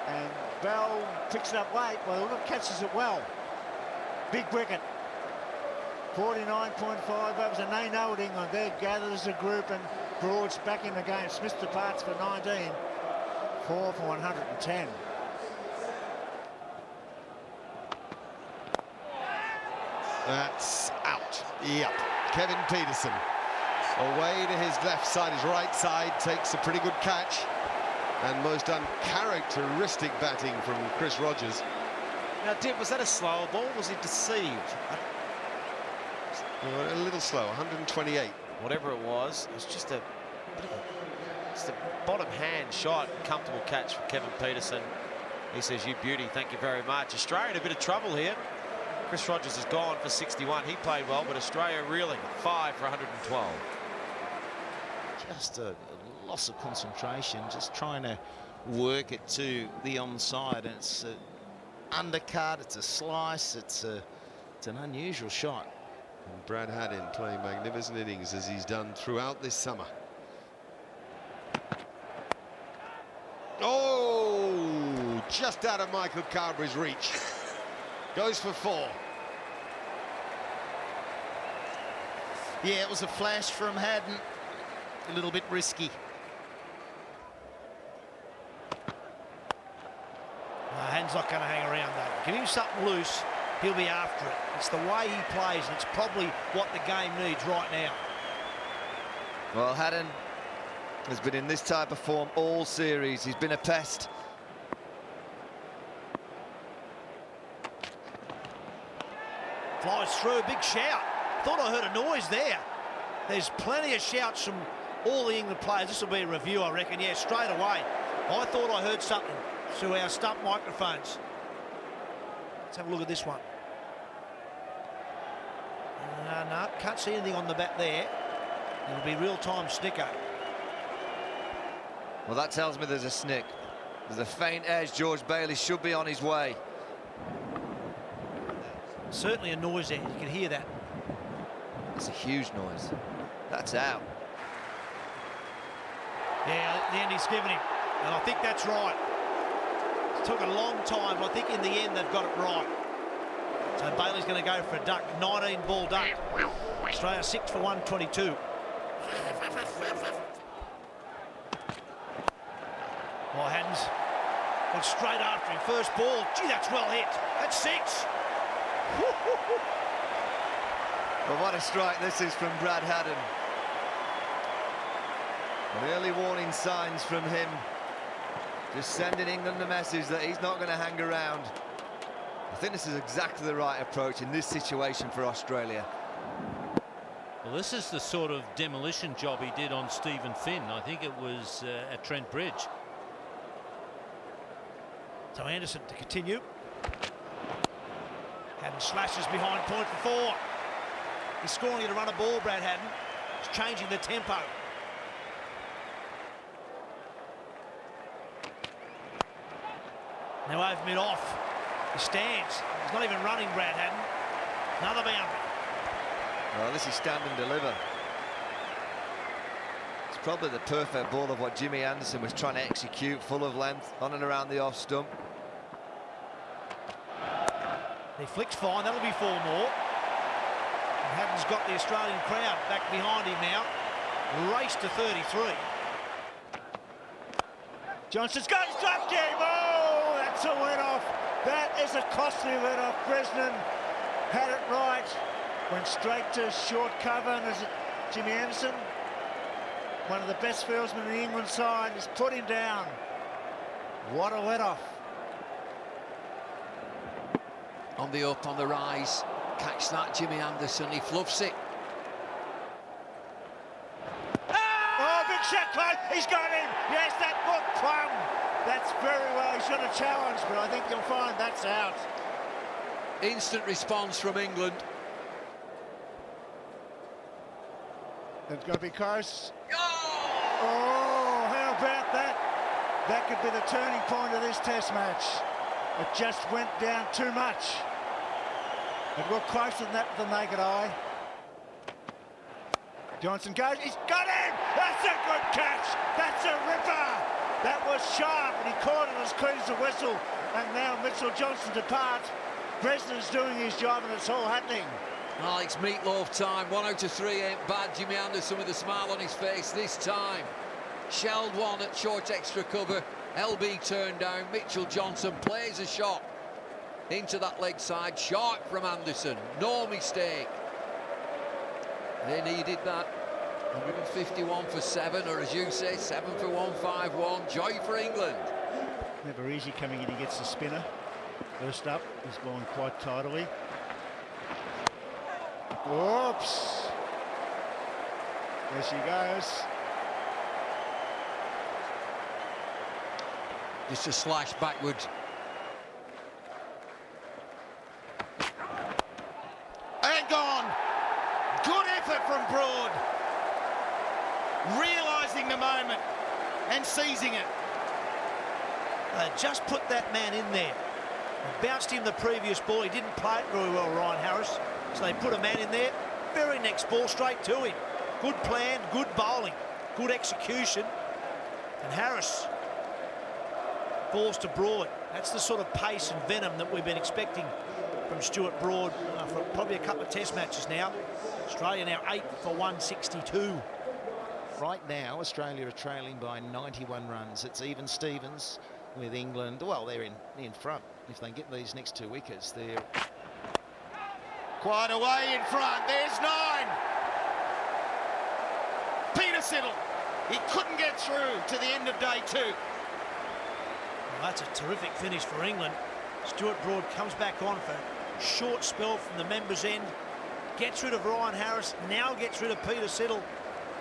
And Bell picks it up late. Well, look, catches it well. Big wicket. 49.5. That was a no at England. They're gathered as a group and Broad's back in the game. Smith departs for 19. 4 for 110. That's out. Yep. Kevin Pietersen away to his left side, his right side, takes a pretty good catch. And most uncharacteristic batting from Chris Rogers. Now, Dip, was that a slower ball? Was he deceived? A little slow, 128. Whatever it was just a bottom hand shot. Comfortable catch for Kevin Pietersen. He says, "You beauty, thank you very much." Australia in a bit of trouble here. Chris Rogers has gone for 61. He played well, but Australia reeling 5 for 112. Just a loss of concentration, just trying to work it to the onside, and it's an undercut, it's a slice, it's an unusual shot. And Brad Haddin playing magnificent innings as he's done throughout this summer. Oh, just out of Michael Carberry's reach. Goes for 4. Yeah, it was a flash from Haddin. A little bit risky. Haddin's not going to hang around, though. Give him something loose, he'll be after it. It's the way he plays, and it's probably what the game needs right now. Well, Haddin has been in this type of form all series. He's been a pest. Flies through, big shout. Thought I heard a noise there. There's plenty of shouts from all the England players. This will be a review, I reckon. Yeah, straight away. I thought I heard something through our stump microphones. Let's have a look at this one. No, can't see anything on the bat there. It'll be real-time snicker. Well, that tells me there's a snick. There's a faint edge. George Bailey should be on his way. Certainly a noise there. You can hear that. It's a huge noise. That's out. Yeah, the end he's given him. And I think that's right. It took a long time, but I think in the end they've got it right. So Bailey's going to go for a duck. 19-ball duck. Australia 6 for 122. Well, Haddin's went straight after him. First ball. Gee, that's well hit. That's 6. Well, what a strike this is from Brad Haddin. And early warning signs from him. Just sending England the message that he's not going to hang around. I think this is exactly the right approach in this situation for Australia. Well, this is the sort of demolition job he did on Stephen Finn. I think it was at Trent Bridge. So Anderson to continue. Haddin slashes behind point for 4. He's scoring you to run a ball, Brad Haddin. He's changing the tempo. Now over mid-off. He stands. He's not even running, Brad Haddin. Another boundary. Well, this is stand and deliver. It's probably the perfect ball of what Jimmy Anderson was trying to execute, full of length, on and around the off stump. He flicks fine, that'll be 4 more. And Haddin's got the Australian crowd back behind him now. Race to 33. Johnson's got his drop game. Oh, that's a win-off. That is a costly win-off. Bresnan had it right. Went straight to short cover, and is it Jimmy Anderson? One of the best fieldsmen in the England side has put him down. What a let-off. On the up, on the rise. Catch that, Jimmy Anderson. He fluffs it. Oh, big shot, Clive. He's got him. Yes, that looked plumb. That's very well. He should have challenged, but I think you'll find that's out. Instant response from England. It's going to be close. Oh, how about that? That could be the turning point of this test match. It just went down too much. It looked closer than that with the naked eye. Johnson goes, he's got him! That's a good catch! That's a ripper! That was sharp, and he caught it as clean as a whistle. And now Mitchell Johnson departs. Bresnan's doing his job, and it's all happening. Oh, it's meatloaf time. 1 out of 3 ain't bad. Jimmy Anderson with a smile on his face this time. Shelled one at short extra cover. LB turned down. Mitchell Johnson plays a shot into that leg side. Sharp from Anderson. No mistake. They needed that. 151 for 7, or as you say, 7 for 151. Joy for England. Never easy coming in against the spinner. First up, he's going quite tidily. Whoops. There she goes. Just a slash backwards. And gone. Good effort from Broad. Realising the moment and seizing it. Just put that man in there. They bounced him the previous ball. He didn't play it very well, Ryan Harris. So they put a man in there. Very next ball straight to him. Good plan, good bowling, good execution. And Harris falls to Broad. That's the sort of pace and venom that we've been expecting from Stuart Broad for probably a couple of test matches now. Australia now 8 for 162. Right now, Australia are trailing by 91 runs. It's even Stevens with England. Well, they're in front. If they get these next 2 wickets, they're quite away in front. There's 9. Peter Siddle. He couldn't get through to the end of day 2. Well, that's a terrific finish for England. Stuart Broad comes back on for a short spell from the members' end. Gets rid of Ryan Harris. Now gets rid of Peter Siddle.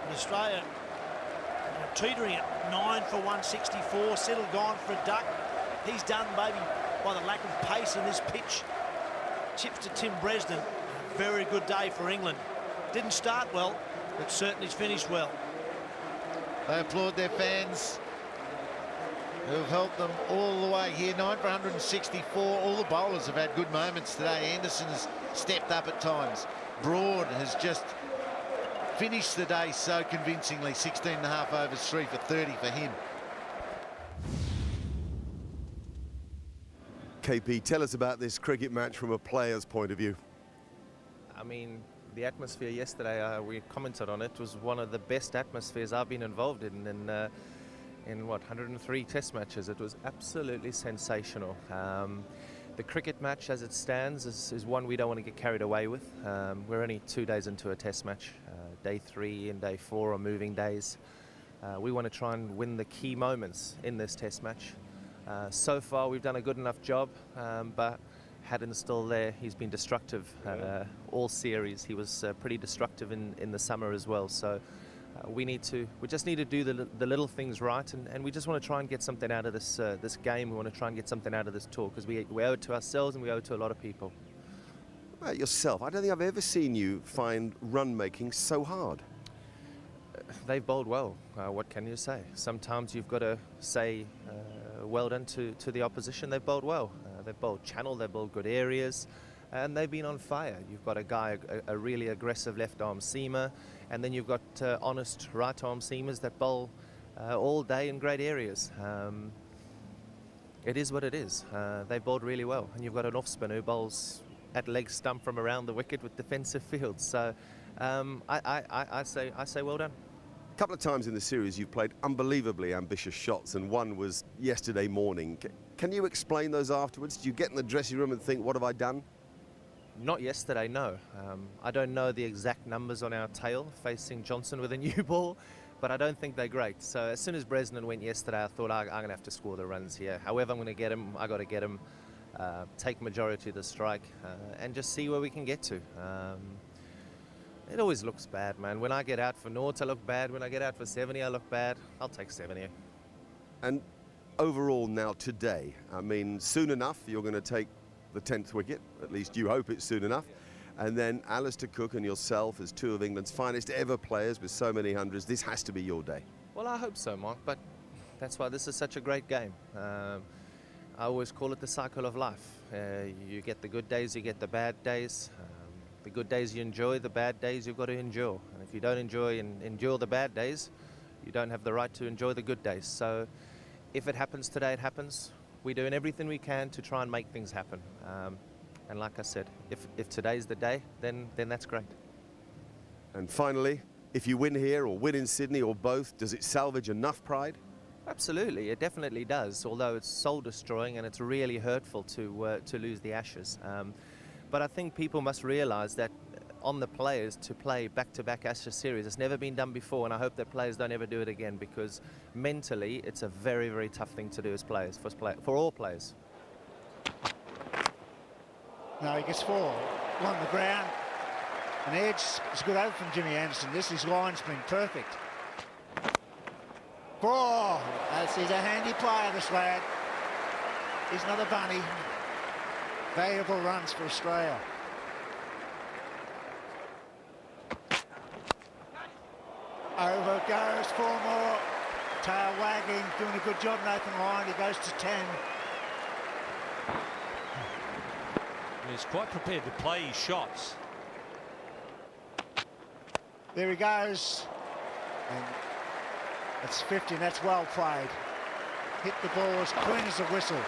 And Australia teetering at 9 for 164. Siddle gone for a duck. He's done, maybe, by the lack of pace in this pitch. Chips to Tim Bresnan. Very good day for England. Didn't start well, but certainly finished well. They applaud their fans who have helped them all the way here. 9 for 164. All the bowlers have had good moments today. Anderson has stepped up at times. Broad has just finished the day so convincingly. 16.5 overs, 3 for 30 for him. KP, tell us about this cricket match from a player's point of view. I mean, the atmosphere yesterday, we commented on it, was one of the best atmospheres I've been involved in what, 103 test matches. It was absolutely sensational. The cricket match as it stands is one we don't want to get carried away with. We're only 2 days into a test match. Day 3 and day 4 are moving days. We want to try and win the key moments in this test match. So far we've done a good enough job, but Haddon's still there. He's been destructive all series. He was pretty destructive in the summer as well. So we just need to do the little things right, and we just want to try and get something out of this game. We want to try and get something out of this tour because we owe it to ourselves and we owe it to a lot of people. What about yourself? I don't think I've ever seen you find run making so hard. They've bowled well. What can you say? Sometimes you've got to say well done to the opposition. They've bowled well. They've bowled channel. They've bowled good areas. And they've been on fire. You've got a guy, a really aggressive left-arm seamer, and then you've got honest right-arm seamers that bowl all day in great areas. It is what it is. They've bowled really well. And you've got an off-spinner who bowls at leg stump from around the wicket with defensive fields. So I say well done. A couple of times in the series you've played unbelievably ambitious shots, and one was yesterday morning. Can you explain those afterwards? Do you get in the dressing room and think, what have I done? Not yesterday, no. I don't know the exact numbers on our tail facing Johnson with a new ball, but I don't think they're great. So as soon as Bresnan went yesterday, I thought I'm going to have to score the runs here. However I'm going to get him, I got to get him, take majority of the strike, and just see where we can get to. It always looks bad, man. When I get out for naught, I look bad. When I get out for 70, I look bad. I'll take 70. And overall now today, I mean, soon enough you're going to take the 10th wicket, at least you hope it's soon enough, and then Alistair Cook and yourself as 2 of England's finest ever players with so many hundreds. This has to be your day. Well, I hope so, Mark, but that's why this is such a great game. I always call it the cycle of life. You get the good days, you get the bad days. The good days you enjoy, the bad days you've got to endure. And if you don't enjoy and endure the bad days, you don't have the right to enjoy the good days. So if it happens today, it happens. We're doing everything we can to try and make things happen. And like I said, if today's the day, then that's great. And finally, if you win here or win in Sydney or both, does it salvage enough pride? Absolutely, it definitely does, although it's soul-destroying and it's really hurtful to lose the Ashes. But I think people must realise that on the players to play back-to-back Ashes series, it's never been done before, and I hope that players don't ever do it again, because mentally it's a very, very tough thing to do as players, for all players. No, he gets 4 along the ground. An edge is good over from Jimmy Anderson. His line's been perfect. Oh, he's a handy player, this lad. He's not a bunny. Valuable runs for Australia. Over goes 4 more. Tail wagging, doing a good job, Nathan Lyon. He goes to 10. He's quite prepared to play his shots. There he goes. And that's 50, and that's well played. Hit the ball as clean as a whistle.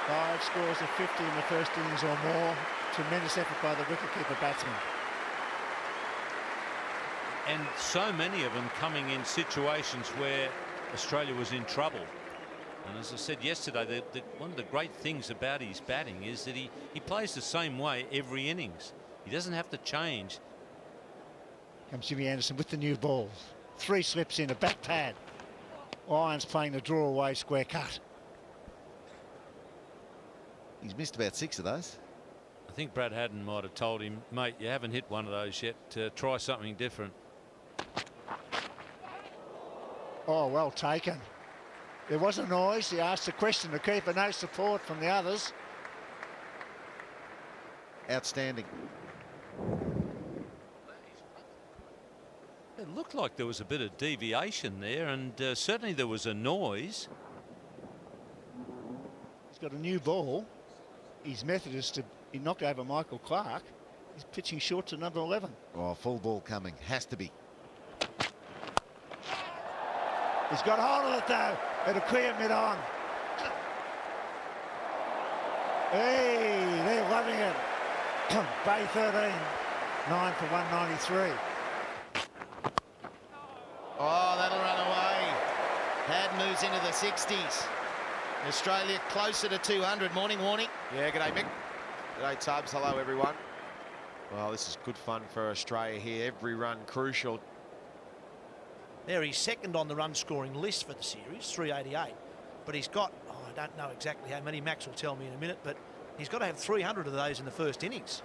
5 scores of 50 in the first innings or more. Tremendous effort by the wicketkeeper batsman. And so many of them coming in situations where Australia was in trouble. And as I said yesterday, one of the great things about his batting is that he plays the same way every innings. He doesn't have to change. Comes Jimmy Anderson with the new ball. 3 slips in, a back pad. Lyons playing the draw away square cut. He's missed about 6 of those. I think Brad Haddin might have told him, mate, you haven't hit one of those yet. Try something different. Oh, well taken. There was a noise. He asked a question to keeper. No support from the others. Outstanding. It looked like there was a bit of deviation there, and certainly there was a noise. He's got a new ball. His method is he knocked over Michael Clark. He's pitching short to number 11. Oh, full ball coming. Has to be. He's got hold of it though. It'll clear mid-on. Hey, they're loving it. Bay 13, 9 for 193. Oh, that'll run away. Had moves into the 60s. Australia closer to 200. Morning, Warning. Yeah, g'day, Mick. G'day, Tubbs. Hello, everyone. Well, this is good fun for Australia here. Every run crucial. There, he's second on the run scoring list for the series, 388. But he's got, I don't know exactly how many, Max will tell me in a minute, but he's got to have 300 of those in the first innings.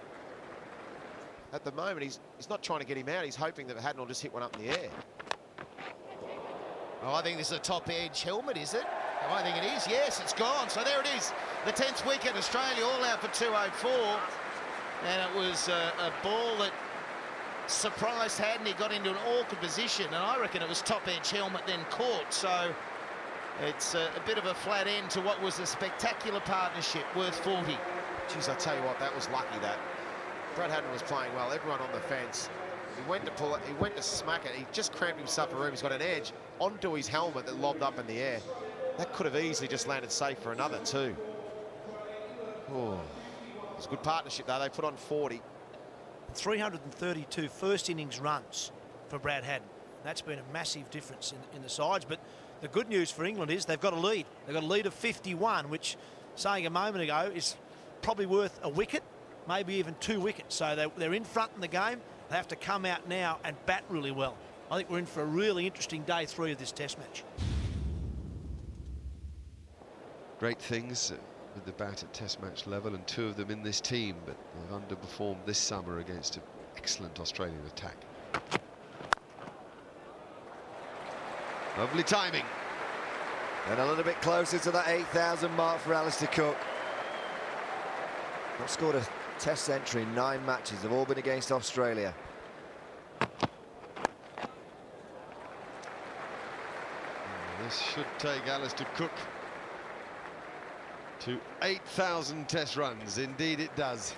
At the moment, he's not trying to get him out. He's hoping that Haddin will just hit one up in the air. Oh, I think this is a top edge helmet, is it? Oh, I think it is. Yes, it's gone. So there it is. The 10th wicket, Australia all out for 204. And it was a ball that surprised Haddin. He got into an awkward position, and I reckon it was top edge helmet then caught. So it's a bit of a flat end to what was a spectacular partnership worth 40. Geez, I tell you what, that was lucky, that. Brad Haddin was playing well. Everyone on the fence. He went to pull it. He went to smack it. He just cramped himself a room. He's got an edge onto his helmet that lobbed up in the air. That could have easily just landed safe for another 2. Oh, it's a good partnership, though. They put on 40. 332 first innings runs for Brad Haddin. That's been a massive difference in the sides. But the good news for England is they've got a lead. They've got a lead of 51, which, saying a moment ago, is probably worth a wicket, maybe even 2 wickets. So they're in front in the game. They have to come out now and bat really well. I think we're in for a really interesting day 3 of this Test match. Great things with the bat at Test match level, and 2 of them in this team, but they've underperformed this summer against an excellent Australian attack. Lovely timing. And a little bit closer to that 8,000 mark for Alistair Cook. Not scored a Test century in 9 matches. They've all been against Australia. This should take Alistair Cook to 8,000 test runs. Indeed it does.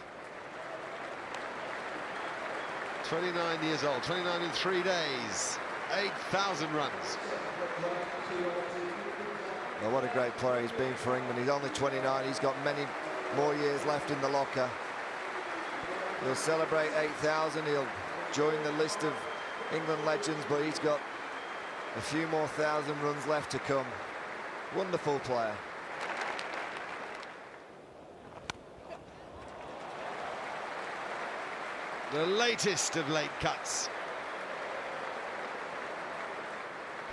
29 years old, 29 in 3 days, 8,000 runs. Well, what a great player he's been for England. He's only 29, he's got many more years left in the locker. He'll celebrate 8,000, he'll join the list of England legends, but he's got a few more thousand runs left to come. Wonderful player. The latest of late cuts.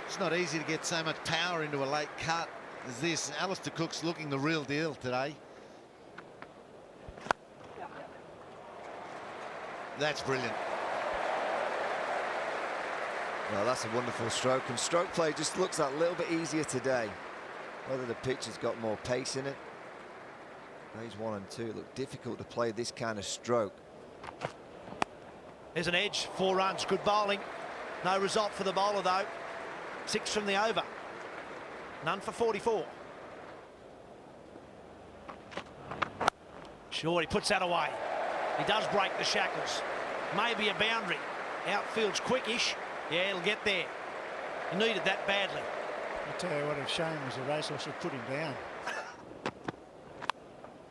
It's not easy to get so much power into a late cut as this. Alistair Cook's looking the real deal today. That's brilliant. Well, that's a wonderful stroke, and stroke play just looks that little bit easier today. Whether the pitch has got more pace in it. Days 1 and 2 look difficult to play this kind of stroke. There's an edge, 4 runs, good bowling. No result for the bowler though. 6 from the over. None for 44. Sure, he puts that away. He does break the shackles. Maybe a boundary. Outfield's quickish. Yeah, he'll get there. He needed that badly. I'll tell you what, if Shane was a racehorse, should put him down.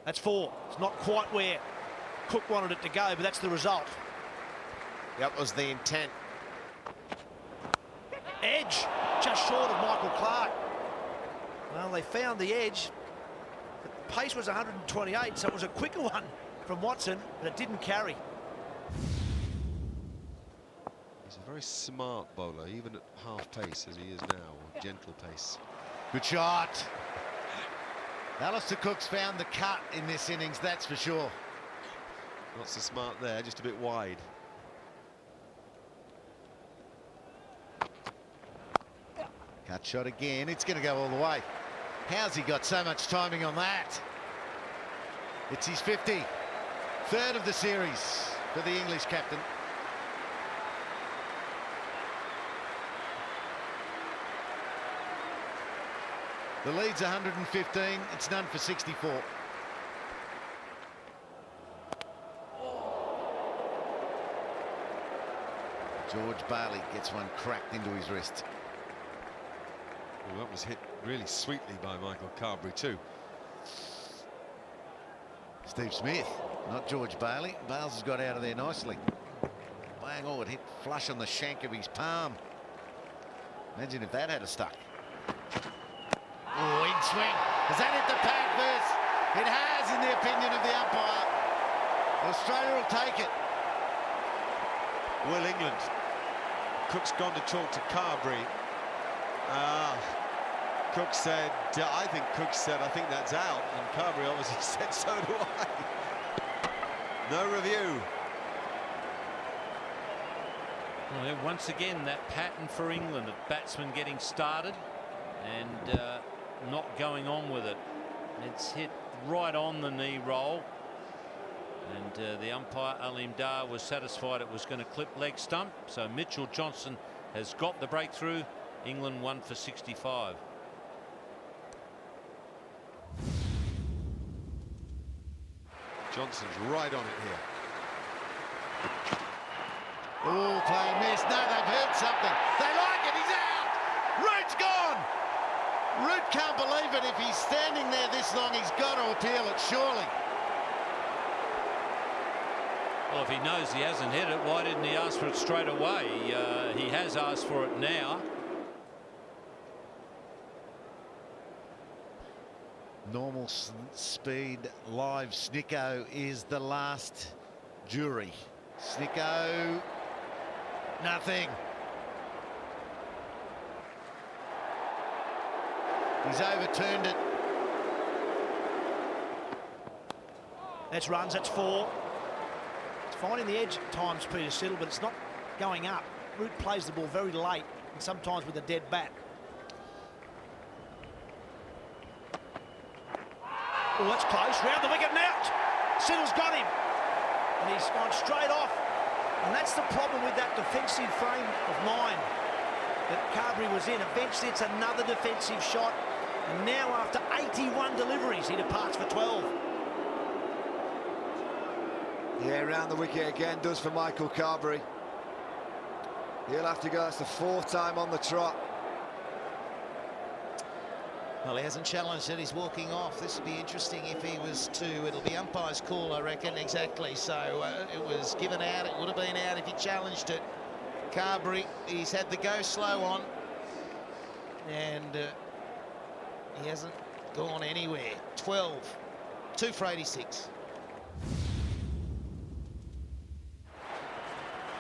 That's 4. It's not quite where Cook wanted it to go, but that's the result. That was the intent. Edge, just short of Michael Clarke. Well, they found the edge. The pace was 128, so it was a quicker one from Watson, but it didn't carry. He's a very smart bowler, even at half pace as he is now, or gentle pace. Good shot. Alistair Cook's found the cut in this innings, that's for sure. Not so smart there, just a bit wide. Cut shot again, it's going to go all the way. How's he got so much timing on that? It's his 50. Third of the series for the English captain. The lead's 115, it's none for 64. George Bailey gets one cracked into his wrist. Well, that was hit really sweetly by Michael Carberry too. Steve Smith, not George Bailey. Bales has got out of there nicely. Bang, oh, it hit flush on the shank of his palm. Imagine if that had a stuck. Oh, in swing. Has that hit the pad first? It has, in the opinion of the umpire. Australia will take it. Well, England. Cook's gone to talk to Carberry. Cook said, I think Cook said, I think that's out. And Carberry obviously said, so do I. No review. Well, once again, that pattern for England of batsmen getting started and not going on with it. It's hit right on the knee roll. And the umpire, Aleem Dar, was satisfied it was going to clip leg stump. So Mitchell Johnson has got the breakthrough. England 1 for 65. Johnson's right on it here. Oh, play missed. No, they've heard something. They like it. He's out. Root's gone. Root can't believe it. If he's standing there this long, he's got to appeal it, surely. Well, if he knows he hasn't hit it, why didn't he ask for it straight away? He has asked for it now. Normal speed live Snicko is the last jury. Snicko, nothing. He's overturned it. That's runs, that's 4. It's finding the edge at times, Peter Siddle, but it's not going up. Root plays the ball very late and sometimes with a dead bat. Oh, that's close. Round the wicket and out. Siddle's got him. And he's gone straight off. And that's the problem with that defensive frame of mind. that Carberry was in. Eventually it's another defensive shot. And now after 81 deliveries, he departs for 12. Yeah, round the wicket again does for Michael Carberry. He'll have to go. That's the 4th time on the trot. Well, he hasn't challenged it. He's walking off. This would be interesting if he was to. It'll be umpire's call, I reckon. Exactly. So it was given out. It would have been out if he challenged it. Carberry, he's had the go slow on. And he hasn't gone anywhere. 12. 2 for 86.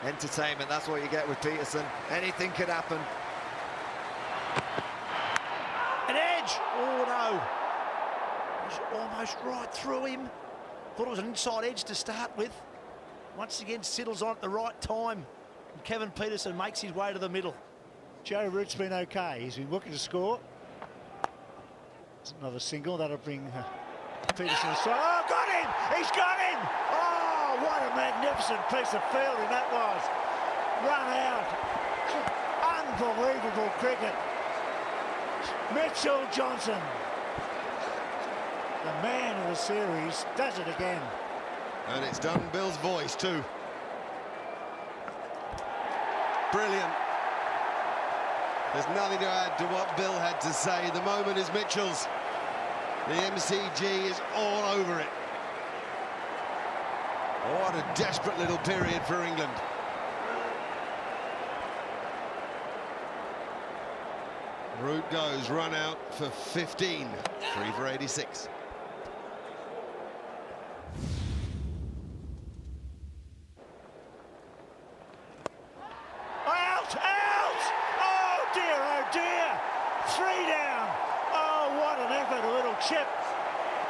Entertainment, that's what you get with Peterson. Anything could happen. An edge! Oh no! It was almost right through him. Thought it was an inside edge to start with. Once again, Siddle's on at the right time. And Kevin Peterson makes his way to the middle. Joe Root's been okay. He's been looking to score. It's another single. That'll bring Peterson aside. Oh, got him! He's got him! Oh, what a magnificent piece of fielding that was. Run out. Unbelievable cricket. Mitchell Johnson, the man of the series, does it again. And it's done Bill's voice too. Brilliant. There's nothing to add to what Bill had to say. The moment is Mitchell's. The MCG is all over it. What a desperate little period for England. Root goes, run out for 15. 3 for 86. Out! Out! Oh dear, oh dear! 3 down. Oh, what an effort, a little chip.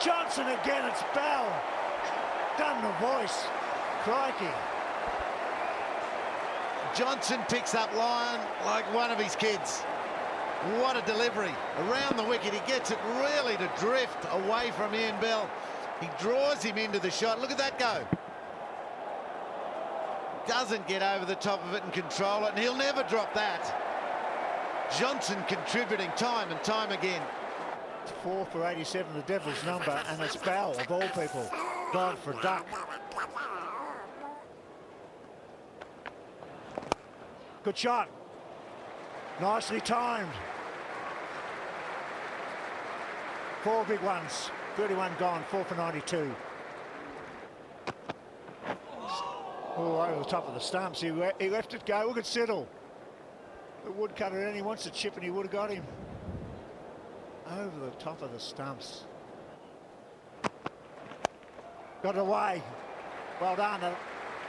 Johnson again, it's Bell. Done the voice. Crikey. Johnson picks up Lyon like one of his kids. What a delivery. Around the wicket, he gets it really to drift away from Ian Bell. He draws him into the shot. Look at that go. Doesn't get over the top of it and control it, and he'll never drop that. Johnson contributing time and time again. 4 for 87, the Devil's number, and it's Bell, of all people, gone for duck. Good shot. Nicely timed. 4 big ones. 31 gone, 4 for 92. Oh, over the top of the stumps. He left it go. Look at Siddle. The woodcutter, and he wants to chip, and he would have got him. Over the top of the stumps. Got away. Well done.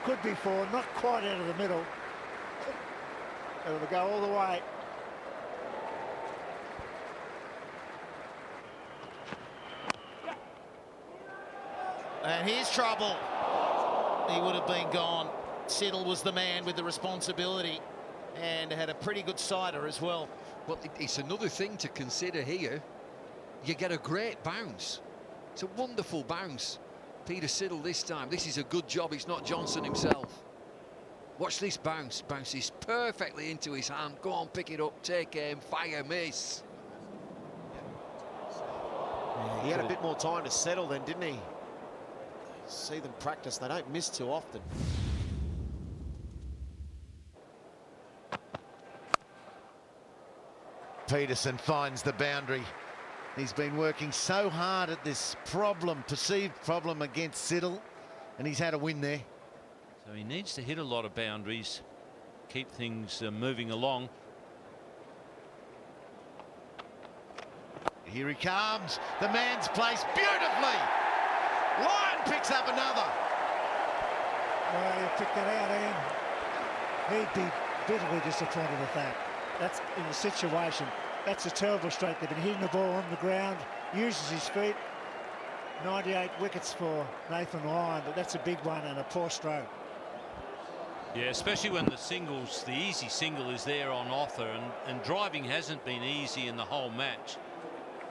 Could be 4, not quite out of the middle. It'll go all the way. And here's trouble. He would have been gone. Siddle was the man with the responsibility and had a pretty good sider as well. Well, it's another thing to consider here. You get a great bounce. It's a wonderful bounce. Peter Siddle this time. This is a good job. It's not Johnson himself. Watch this bounce. Bounces perfectly into his hand. Go on, pick it up, take aim, fire, miss. Yeah, he had a bit more time to settle then, didn't he? See them practice. They don't miss too often. Peterson finds the boundary. He's been working so hard at this perceived problem against Siddle, and he's had a win there. So he needs to hit a lot of boundaries, keep things moving along. Here he comes. The man's placed beautifully. Lyon picks up another. Well, you picked that out, Ian. He'd be bitterly disappointed with that. That's in the situation. That's a terrible stroke. They've been hitting the ball on the ground, uses his feet. 98 wickets for Nathan Lyon, but that's a big one and a poor stroke. Yeah, especially when the easy single is there on offer, and driving hasn't been easy in the whole match.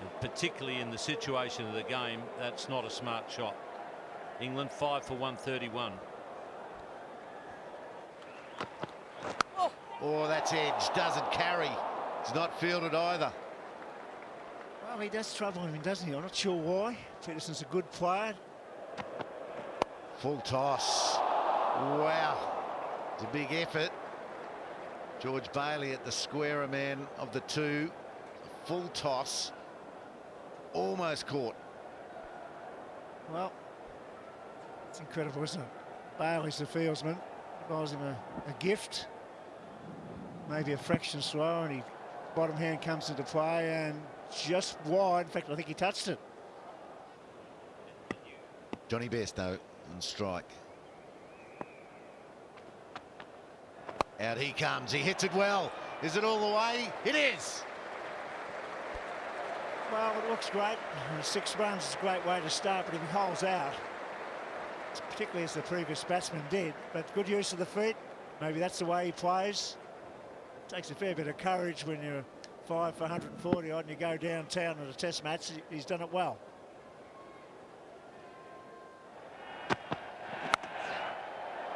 And particularly in the situation of the game, that's not a smart shot. England 5 for 131. Oh, that's edge, doesn't carry. He's not fielded either. Well, he does trouble him, doesn't he? I'm not sure why. Peterson's a good player. Full toss. Wow. It's a big effort. George Bailey at the squarer man of the two. Full toss. Almost caught. Well, it's incredible, isn't it? Bailey's the fieldsman. Buys him a gift. Maybe a fraction slow, and his bottom hand comes into play and just wide. In fact, I think he touched it. Johnny Bairstow on strike. Out he comes. He hits it well. Is it all the way? It is. Well, it looks great. 6 runs is a great way to start, but if he holds out, particularly as the previous batsman did, but good use of the feet. Maybe that's the way he plays. Takes a fair bit of courage when you're 5 for 140 odd and you go downtown at a test match. He's done it well.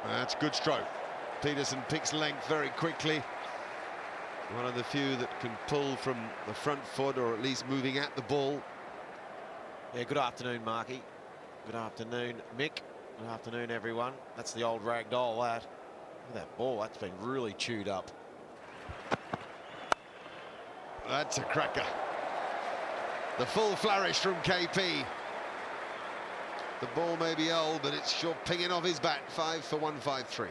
That's good stroke. Peterson picks length very quickly. One of the few that can pull from the front foot, or at least moving at the ball. Yeah, good afternoon, Marky. Good afternoon, Mick. Good afternoon, everyone. That's the old ragdoll, that. Look at that ball. That's been really chewed up. That's a cracker. The full flourish from KP. The ball may be old, but it's sure pinging off his bat. 5 for 153.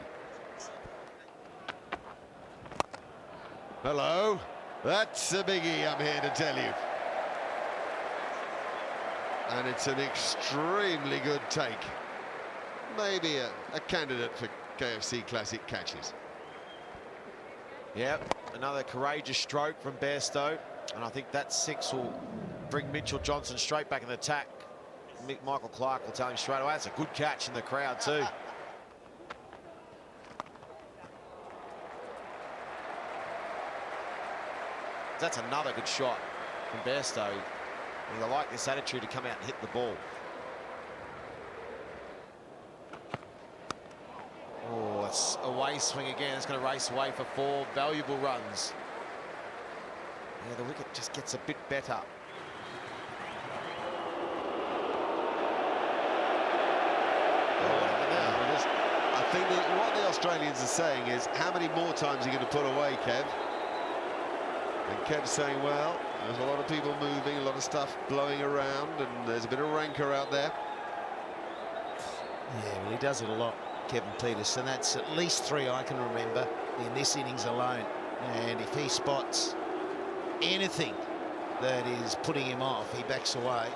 Hello. That's a biggie, I'm here to tell you. And it's an extremely good take. Maybe a candidate for KFC Classic catches. Yep, another courageous stroke from Bairstow, and I think that 6 will bring Mitchell Johnson straight back in the attack. Michael Clark will tell him straight away. That's a good catch in the crowd too. That's another good shot from Bairstow. And I like this attitude to come out and hit the ball. Oh, it's a away swing again. It's going to race away for 4 valuable runs. Yeah, the wicket just gets a bit better. I think that what the Australians are saying is, how many more times are you going to put away, Kev? And Kev's saying, well, there's a lot of people moving, a lot of stuff blowing around, and there's a bit of rancour out there. Yeah, well, he does it a lot, Kevin Peterson. That's at least 3 I can remember in this innings alone. And if he spots anything that is putting him off, he backs away.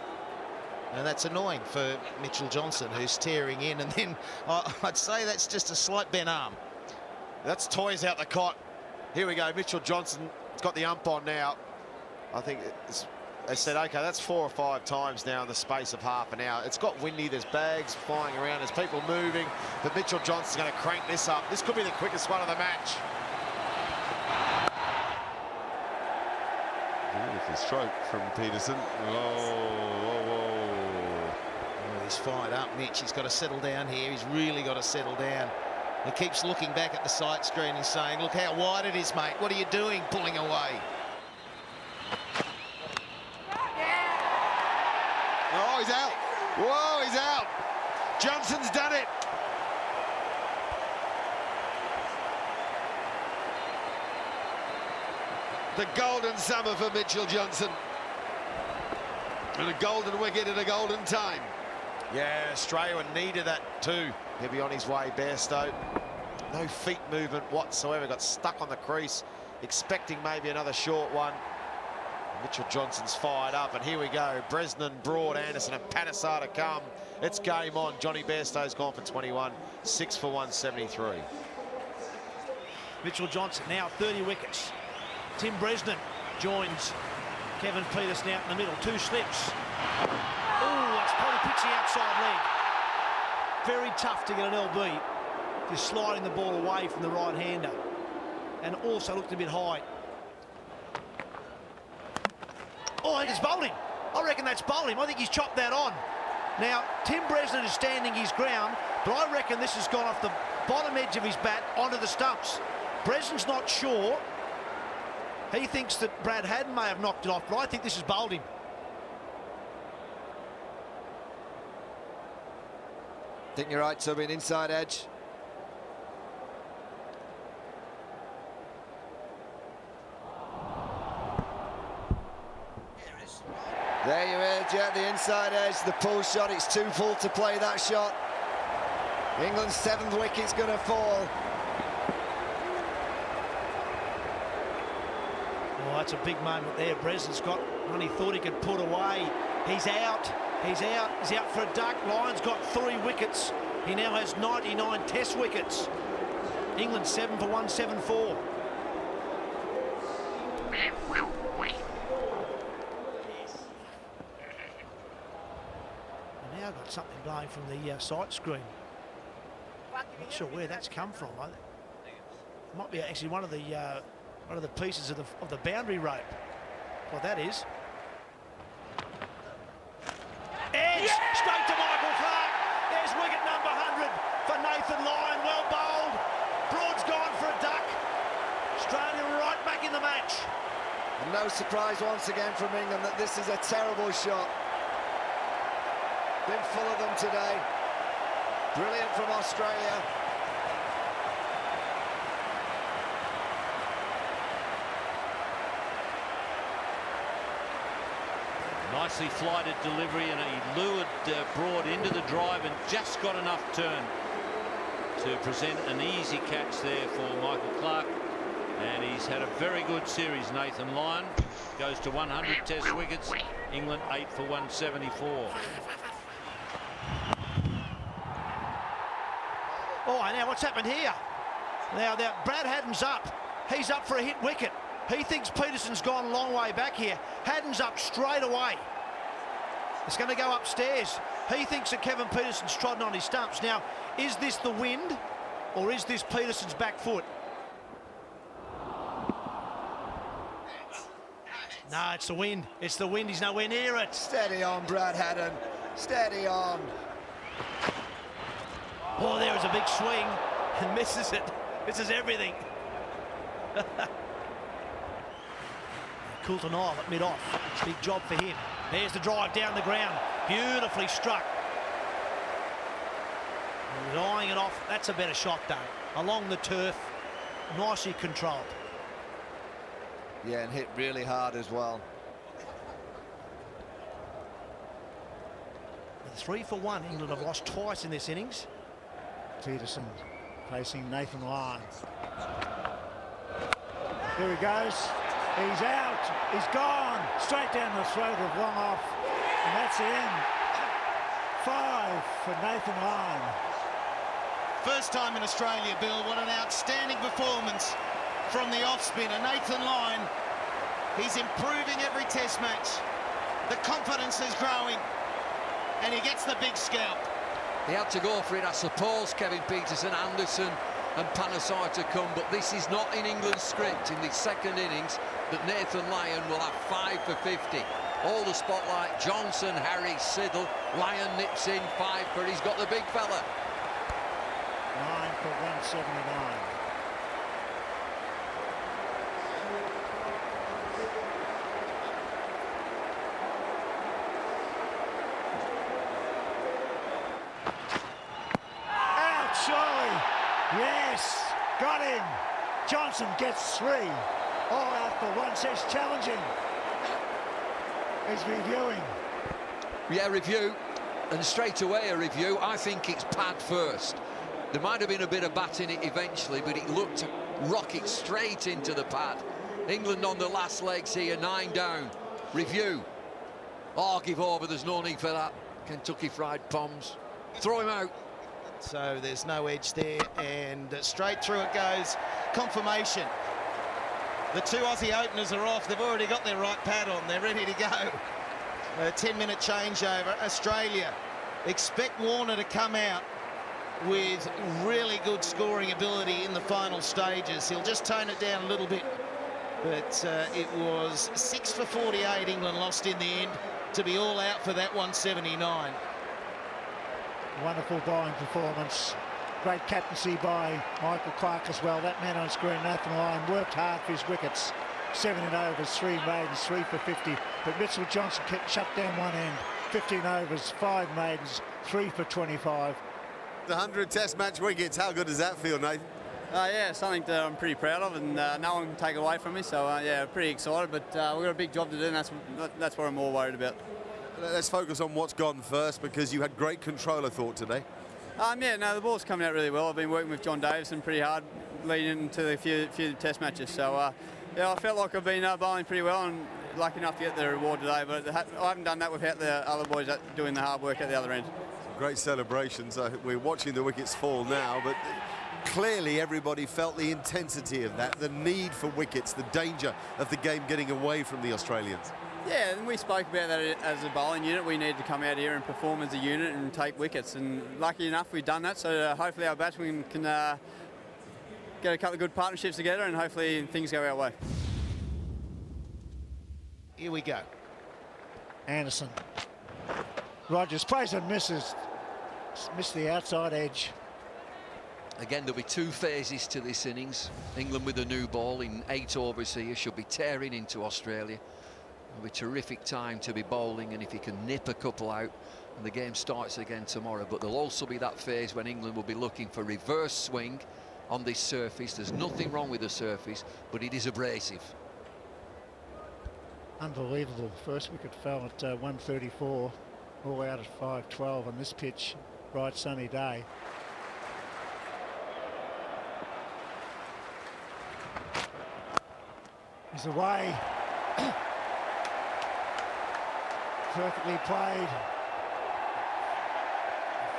And that's annoying for Mitchell Johnson, who's tearing in. And then I'd say that's just a slight bent arm. That's toys out the cot. Here we go. Mitchell Johnson has got the ump on now. I think they said, OK, that's 4 or 5 times now in the space of half an hour. It's got windy. There's bags flying around. There's people moving. But Mitchell Johnson's going to crank this up. This could be the quickest one of the match. Beautiful stroke from Peterson. He's fired up, Mitch. He's got to settle down here. He's really got to settle down. He keeps looking back at the sight screen and saying, look how wide it is, mate. What are you doing pulling away? Oh, he's out. Whoa, he's out. Johnson's done it. The golden summer for Mitchell Johnson. And a golden wicket at a golden time. Yeah, Australia needed that too. He'll be on his way, Bairstow. No feet movement whatsoever. Got stuck on the crease, expecting maybe another short one. Mitchell Johnson's fired up, and here we go. Bresnan, Broad, Anderson and Panesar to come. It's game on. Johnny Bairstow's gone for 21. 6 for 173. Mitchell Johnson now 30 wickets. Tim Bresnan joins Kevin Peterson out in the middle. 2 slips. Oh, that's probably pitched the outside leg. Very tough to get an LB. Just sliding the ball away from the right-hander. And also looked a bit high. Oh, I think it's bowled him. I reckon that's bowled him. I think he's chopped that on. Now, Tim Bresnan is standing his ground, but I reckon this has gone off the bottom edge of his bat onto the stumps. Breslin's not sure. He thinks that Brad Haddin may have knocked it off, but I think this has bowled him. I think you're right, Tubby, an inside edge. There you is, yeah, the inside edge, the pull shot. It's too full to play that shot. England's 7th wicket's going to fall. Oh, that's a big moment there. Breslin's got one he thought he could put away. He's out. He's out. He's out for a duck. Lyons got 3 wickets. He now has 99 Test wickets. England 7 for 174. Now I've got something blowing from the sight screen. Not sure where that's come from. It might be actually one of the pieces of the boundary rope. Well, that is. Edge straight to Michael Clarke. There's wicket number 100 for Nathan Lyon. Well bowled. Broad's gone for a duck. Australia right back in the match. And no surprise once again from England that this is a terrible shot. Been full of them today. Brilliant from Australia. Nicely flighted delivery, and he lured Broad into the drive and just got enough turn to present an easy catch there for Michael Clarke. And he's had a very good series. Nathan Lyon goes to 100 Test wickets. England 8 for 174. Oh, now what's happened here? Now Brad Haddin's up. He's up for a hit wicket. He thinks Peterson's gone a long way back here. Haddin's up straight away. It's going to go upstairs. He thinks that Kevin Peterson's trodden on his stumps. Now, is this the wind or is this Peterson's back foot? No, it's the wind. It's the wind. He's nowhere near it. Steady on, Brad Haddin. Steady on. Oh, there is a big swing and misses it. Misses everything. Coulter Nile at mid-off. Big job for him. There's the drive down the ground. Beautifully struck. And eyeing it off. That's a better shot, though. Along the turf. Nicely controlled. Yeah, and hit really hard as well. With 3 for 1, England have lost twice in this innings. Peterson facing Nathan Lyon. Here he goes. He's out. He's gone. Straight down the throat of long off. And that's the end. 5 for Nathan Lyon. First time in Australia, Bill. What an outstanding performance from the off spinner. Nathan Lyon, he's improving every Test match. The confidence is growing. And he gets the big scalp. He had to go for it, I suppose. Kevin Peterson, Anderson and Panasai to come, but this is not in England's script in the second innings that Nathan Lyon will have 5 for 50. All the spotlight, Johnson, Harry, Siddle, Lyon nips in 5 for, he's got the big fella. 9 for 179. Surely, yes, got him. Johnson gets 3. All out for 1 says challenging. He's reviewing. Yeah, review, and straight away a review. I think it's pad first. There might have been a bit of bat in it eventually, but it looked rocket straight into the pad. England on the last legs here, 9 down. Review. Oh, give over, there's no need for that. Kentucky Fried Poms. Throw him out. So there's no edge there, and straight through it goes. Confirmation. The 2 Aussie openers are off. They've already got their right pad on. They're ready to go. A 10-minute changeover. Australia expect Warner to come out with really good scoring ability in the final stages. He'll just tone it down a little bit. But it was 6 for 48 England lost in the end to be all out for that 179. Wonderful bowling performance Great captaincy by Michael Clark as well. That man on screen, Nathan Lyon, worked hard for his wickets. 17 overs, 3 maidens, 3 for 50. But Mitchell Johnson shut down one end. 15 overs, 5 maidens, 3 for 25. The 100 Test match wickets, how good does that feel, Nathan? Yeah, something that I'm pretty proud of, and no one can take it away from me. So yeah, pretty excited. But we've got a big job to do, and that's what I'm more worried about. Let's focus on what's gone first, because you had great control, I thought, today. Yeah, no, the ball's coming out really well. I've been working with John Davison pretty hard leading into the few Test matches. So yeah, I felt like I've been bowling pretty well, and lucky enough to get the reward today. But I haven't done that without the other boys doing the hard work at the other end. Great celebrations. We're watching the wickets fall now, but clearly everybody felt the intensity of that, the need for wickets, the danger of the game getting away from the Australians. Yeah, and we spoke about that as a bowling unit. We need to come out here and perform as a unit and take wickets, and lucky enough we've done that. So hopefully our batsmen can get a couple of good partnerships together, and hopefully things go our way. Here we go. Anderson. Rogers plays and misses. Missed the outside edge. Again, there'll be 2 phases to this innings. England with a new ball in 8 overs here should be tearing into Australia. It'll be a terrific time to be bowling, and if you can nip a couple out, and the game starts again tomorrow. But there'll also be that phase when England will be looking for reverse swing on this surface. There's nothing wrong with the surface, but it is abrasive. Unbelievable. First wicket fell at 134, all out at 5:12 on this pitch. Bright sunny day. He's away. Perfectly played.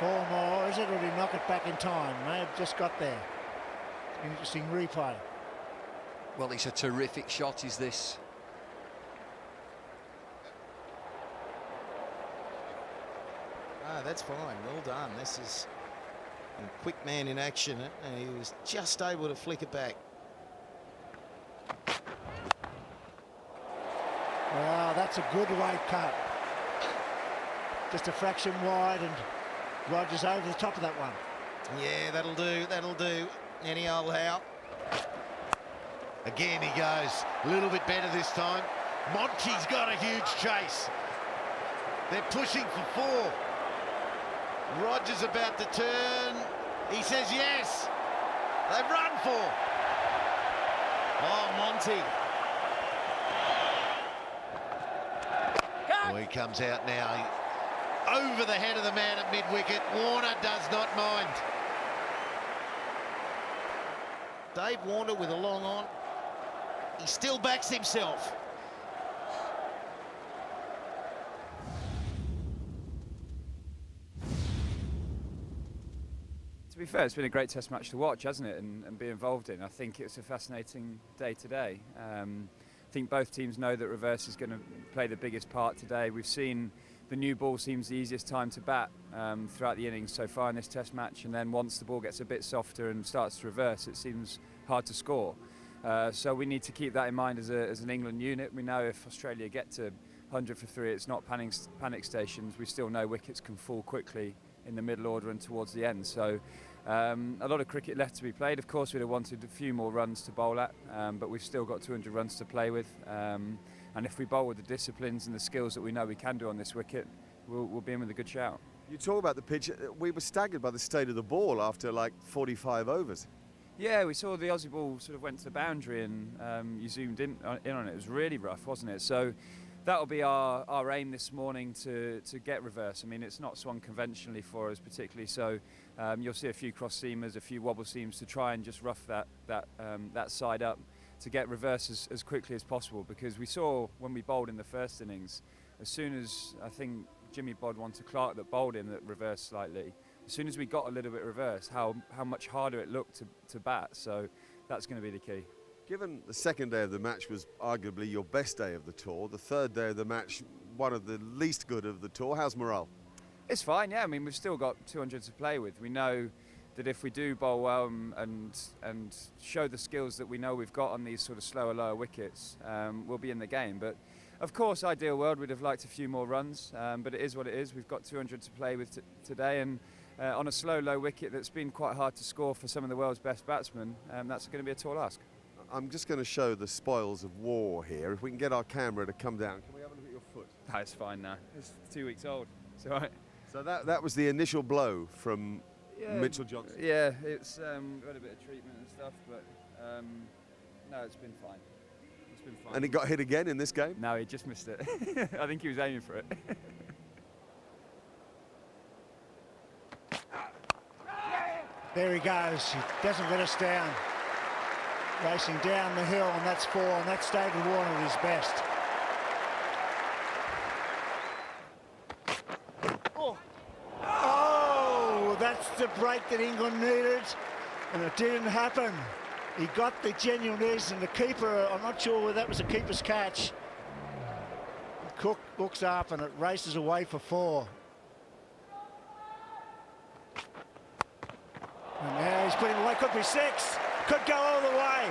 4 more, is it? Or did he knock it back in time? May have just got there. Interesting replay. Well, it's a terrific shot, is this. That's fine. Well done. This is a quick man in action, and he was just able to flick it back. Wow, that's a good weight cut. Just a fraction wide, and Rogers over the top of that one. Yeah, that'll do. That'll do. Any old how. Again he goes. A little bit better this time. Monty's got a huge chase. They're pushing for 4. Rogers about to turn. He says yes. They've run 4. Oh, Monty. Oh, he comes out now. Over the head of the man at mid-wicket. Warner does not mind. Dave Warner with a long on. He still backs himself. To be fair, it's been a great Test match to watch, hasn't it, and be involved in. I think it's a fascinating day today. I think both teams know that reverse is going to play the biggest part today. We've seen the new ball seems the easiest time to bat throughout the innings so far in this Test match, and then once the ball gets a bit softer and starts to reverse, it seems hard to score. So we need to keep that in mind as an England unit. We know if Australia get to 100 for 3, it's not panic stations. We still know wickets can fall quickly in the middle order and towards the end. So a lot of cricket left to be played. Of course, we'd have wanted a few more runs to bowl at, but we've still got 200 runs to play with. And if we bowl with the disciplines and the skills that we know we can do on this wicket, we'll be in with a good shout. You talk about the pitch. We were staggered by the state of the ball after like 45 overs. Yeah, we saw the Aussie ball sort of went to the boundary, and you zoomed in on it. It was really rough, wasn't it? So that'll be our aim this morning to get reverse. I mean, it's not swung conventionally for us particularly, so you'll see a few cross seamers, a few wobble seams to try and just rough that side up to get reverse as quickly as possible, because we saw when we bowled in the first innings, as soon as I think Jimmy Bodwan to Clark that bowled in that reversed slightly, as soon as we got a little bit reverse, how much harder it looked to bat. So that's going to be the key. Given the second day of the match was arguably your best day of the tour, the third day of the match one of the least good of the tour, how's morale? It's fine, yeah. I mean, we've still got 200 to play with. We know that if we do bowl well and show the skills that we know we've got on these sort of slower, lower wickets, we'll be in the game. But of course, ideal world, we'd have liked a few more runs, but it is what it is. We've got 200 to play with today, and on a slow, low wicket that's been quite hard to score for some of the world's best batsmen, that's going to be a tall ask. I'm just going to show the spoils of war here. If we can get our camera to come down. Can we have a look at your foot? No, it's fine now. It's 2 weeks old. It's all right. So that was the initial blow from Mitchell Johnson? Yeah, it's got a bit of treatment and stuff, but no, it's been fine. It's been fine. And it got hit again in this game? No, he just missed it. I think he was aiming for it. There he goes. He doesn't let us down. Racing down the hill, and that's 4, and that's David Warner at his best. Oh, that's the break that England needed, and it didn't happen. He got the genuineness, and the keeper, I'm not sure whether that was a keeper's catch. Cook looks up, and it races away for 4. And now he's putting away, could be 6, could go all the way.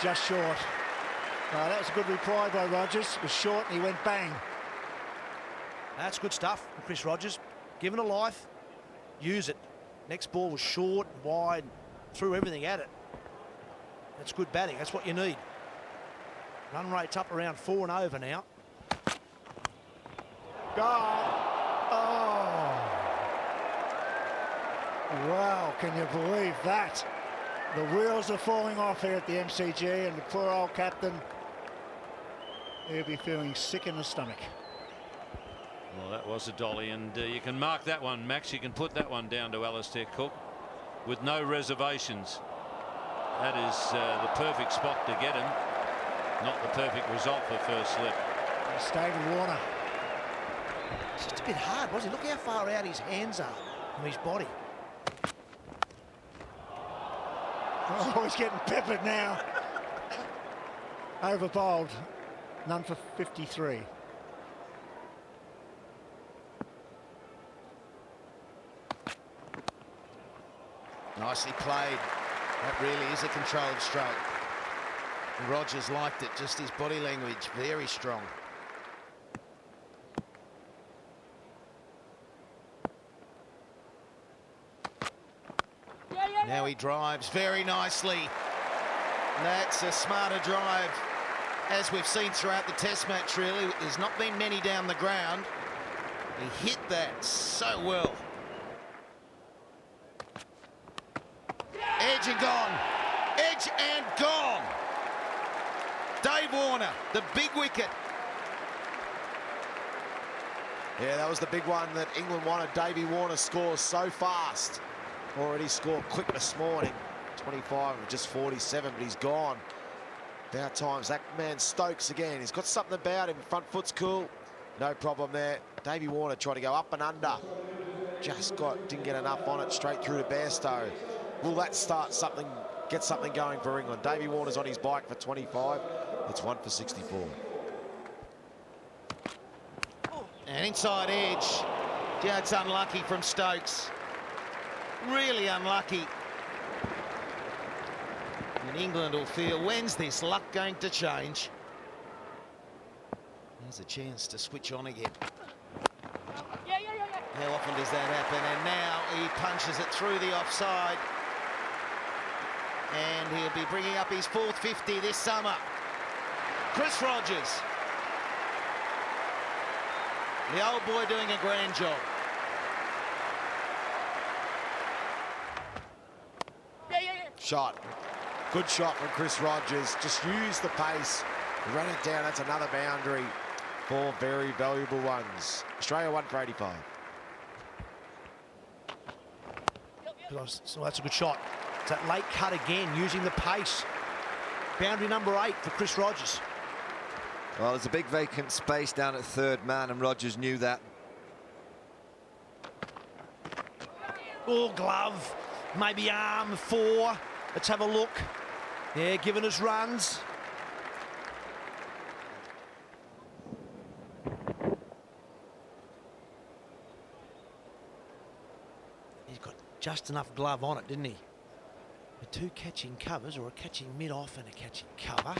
Just short. That was a good reply by Rogers. It was short and he went bang. That's good stuff from Chris Rogers. Given a life, use it. Next ball was short, wide, threw everything at it. That's good batting, that's what you need. Run rate's up around 4 and over now. God. Oh. Wow, can you believe that? The wheels are falling off here at the MCG, and the poor old captain, he'll be feeling sick in the stomach. Well, that was a dolly, and you can mark that one, Max. You can put that one down to Alastair Cook with no reservations. That is the perfect spot to get him. Not the perfect result for first slip. It's David Warner. It's just a bit hard, wasn't it? Look how far out his hands are from his body. Oh, he's getting peppered now. Over bowled. None for 53. Nicely played. That really is a controlled stroke. And Rogers liked it, just his body language, very strong. Now he drives very nicely. That's a smarter drive, as we've seen throughout the Test match, really. There's not been many down the ground. He hit that so well. Edge and gone. Edge and gone. Dave Warner, the big wicket. Yeah, that was the big one that England wanted. Davey Warner scores so fast. Already scored quick this morning. 25 and just 47, but he's gone. About times that man Stokes again. He's got something about him. Front foot's cool. No problem there. Davey Warner tried to go up and under. Just didn't get enough on it. Straight through to Bairstow. Will that start something, get something going for England? Davey Warner's on his bike for 25. It's 1 for 64. And inside edge. Yeah, it's unlucky from Stokes. Really unlucky. And England will feel, when's this luck going to change? There's a chance to switch on again. How often does that happen? And now he punches it through the offside. And he'll be bringing up his 4th 50 this summer. Chris Rogers. The old boy doing a grand job. Shot. Good shot from Chris Rogers. Just use the pace. Run it down. That's another boundary. 4 very valuable ones. Australia 1 for 85. So that's a good shot. It's that late cut again, using the pace. Boundary number 8 for Chris Rogers. Well, there's a big vacant space down at third man, and Rogers knew that. Oh, glove. Maybe arm 4. Let's have a look. Yeah, giving us runs. He's got just enough glove on it, didn't he? The 2 catching covers, or a catching mid-off and a catching cover.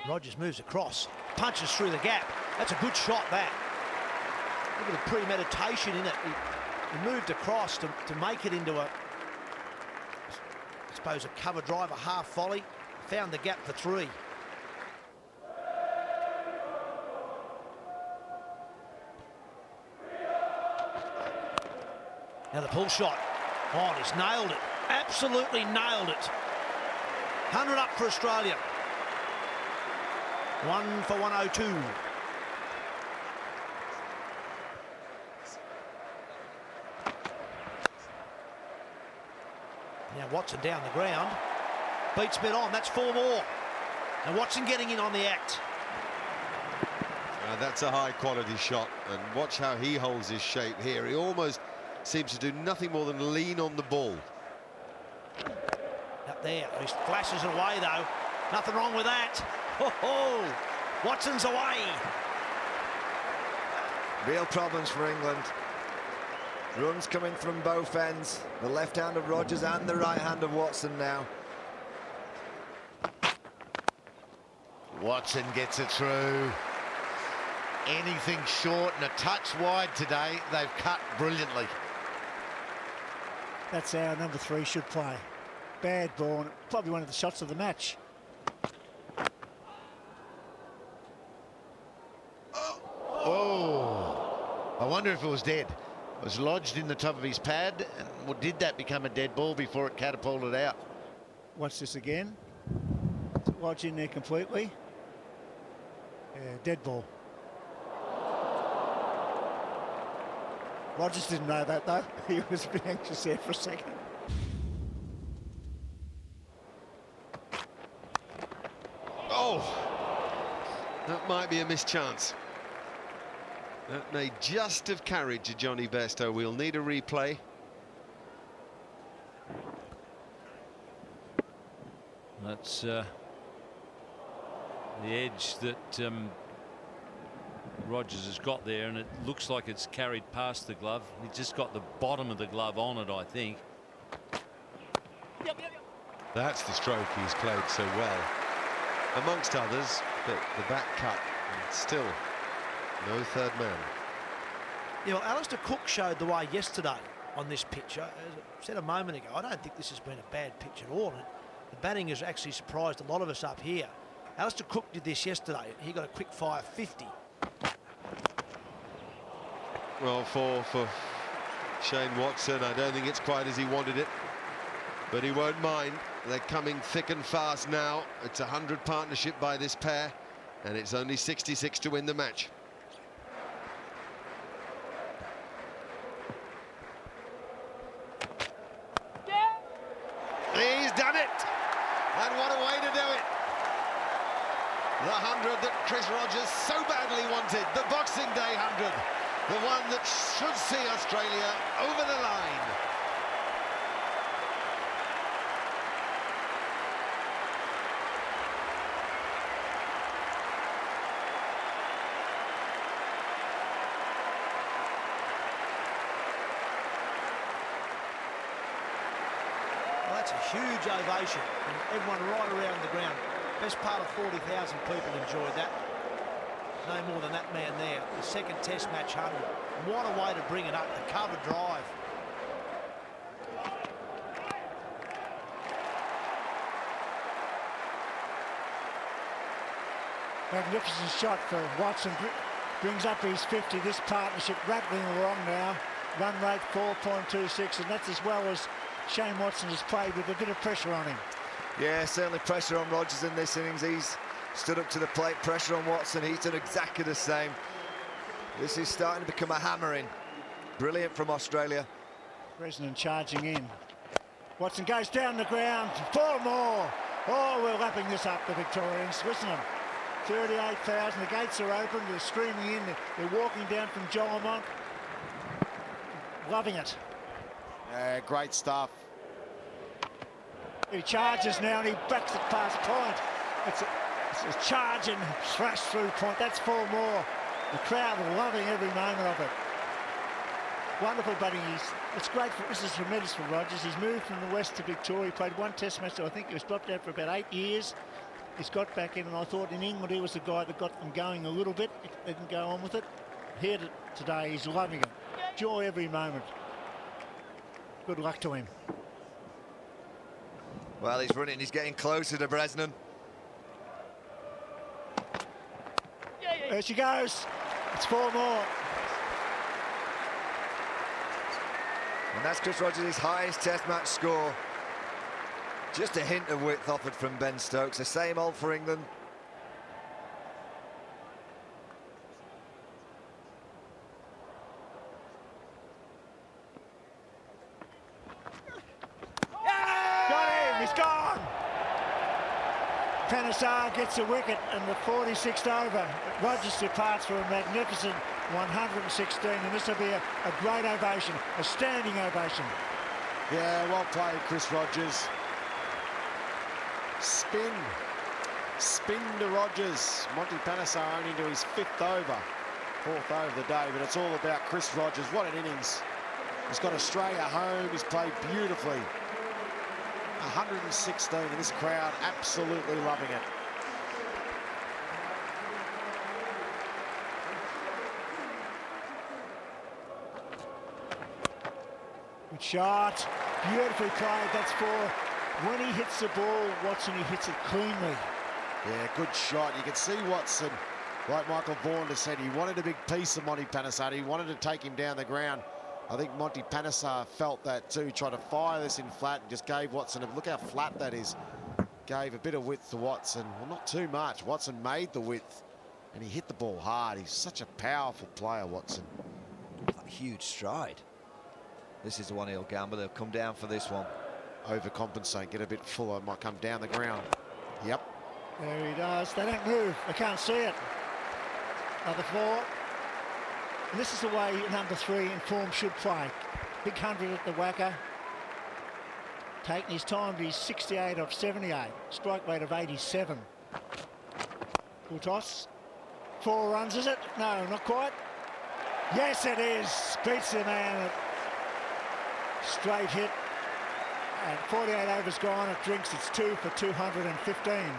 Rogers moves across, punches through the gap. That's a good shot, that. Look at the premeditation in it. He He moved across to make it into I suppose a cover drive, a half volley. Found the gap for 3. Now the pull shot. Oh, he's nailed it. Absolutely nailed it. 100 up for Australia. 1 for 102. Now Watson down the ground. Beats bit on. That's 4 more. And Watson getting in on the act. That's a high quality shot, and watch how he holds his shape here. He almost seems to do nothing more than lean on the ball. Up there, he flashes it away though. Nothing wrong with that. Ho-ho! Watson's away. Real problems for England. Runs coming from both ends. The left hand of Rogers and the right hand of Watson now. Watson gets it through. Anything short and a touch wide today, they've cut brilliantly. That's how number 3 should play. Bad ball, and probably one of the shots of the match. Oh, I wonder if it was dead. It was lodged in the top of his pad, and did that become a dead ball before it catapulted out? Watch this again. Lodge in there completely. Dead ball. Rogers didn't know that though. He was a bit anxious there for a second. Oh, that might be a missed chance. That may just have carried to Johnny Bairstow. We'll need a replay. That's the edge that Rogers has got there, and it looks like it's carried past the glove. He's just got the bottom of the glove on it, I think. That's the stroke he's played so well. Amongst others, the back cut. And still, no third man. You know, Alistair Cook showed the way yesterday on this pitch. As I said a moment ago, I don't think this has been a bad pitch at all. The batting has actually surprised a lot of us up here. Alistair Cook did this yesterday. He got a quick fire 50. Well, for Shane Watson, I don't think it's quite as he wanted it, but he won't mind. They're coming thick and fast now. It's a 100 partnership by this pair, and it's only 66 to win the match. He's done it! And what a way to do it! The 100 that Chris Rogers so badly wanted, the Boxing Day 100. The one that should see Australia over the line. Well, that's a huge ovation from everyone right around the ground. Best part of 40,000 people enjoyed that. No more than that man there. The second Test match 100. What a way to bring it up, the cover drive. Magnificent shot for Watson. Brings up his 50. This partnership rattling along now. Run rate 4.26, and that's as well as Shane Watson has played with a bit of pressure on him. Yeah, certainly pressure on Rogers in this innings. He's stood up to the plate, pressure on Watson. He's done exactly the same. This is starting to become a hammering. Brilliant from Australia. Bresnan charging in. Watson goes down the ground. 4 more. Oh, we're lapping this up, the Victorians. Listen to them. 38,000. The gates are open. They're streaming in. They're walking down from Jolimont. Loving it. Great stuff. He charges now and he backs it past point. It's a charge and thrash through point. That's 4 more. The crowd loving every moment of it. Wonderful batting. It's great. This is tremendous for Rogers. He's moved from the west to Victoria. He played 1 Test match, so I think he was dropped out for about 8 years. He's got back in, and I thought in England he was the guy that got them going a little bit. They didn't go on with it. Here today, he's loving it. Joy every moment. Good luck to him. Well, he's running, he's getting closer to Bresnan. There she goes. It's 4 more. And that's Chris Rogers' highest Test match score. Just a hint of width offered from Ben Stokes. The same old for England. Got him, he's gone. Panesar gets a wicket and the 46th over. Rogers departs for a magnificent 116, and this will be a great ovation, a standing ovation. Yeah, well played, Chris Rogers. Spin to Rogers. Monty Panesar only into his 5th over, 4th over of the day, but it's all about Chris Rogers. What an innings. He's got Australia home, he's played beautifully. 116, and this crowd absolutely loving it. Good shot, beautifully played, that's 4. When he hits the ball, Watson, he hits it cleanly. Yeah, good shot. You can see Watson, like Michael Vaughan has said, he wanted a big piece of Monty Panesar. He wanted to take him down the ground. I think Monty Panesar felt that too. He tried to fire this in flat and just gave Watson look how flat that is. Gave a bit of width to Watson. Well, not too much. Watson made the width and he hit the ball hard. He's such a powerful player, Watson. A huge stride. This is the one he'll gamble. They'll come down for this one. Overcompensate, get a bit fuller, might come down the ground. Yep. There he does. They don't move. They can't see it. Another 4. And this is the way number 3 in form should play. Big 100 at the whacker. Taking his time to his 68 of 78. Strike rate of 87. Full toss. 4 runs, is it? No, not quite. Yes, it is. Beats the man. Straight hit. And 48 overs gone. It drinks. It's 2 for 215.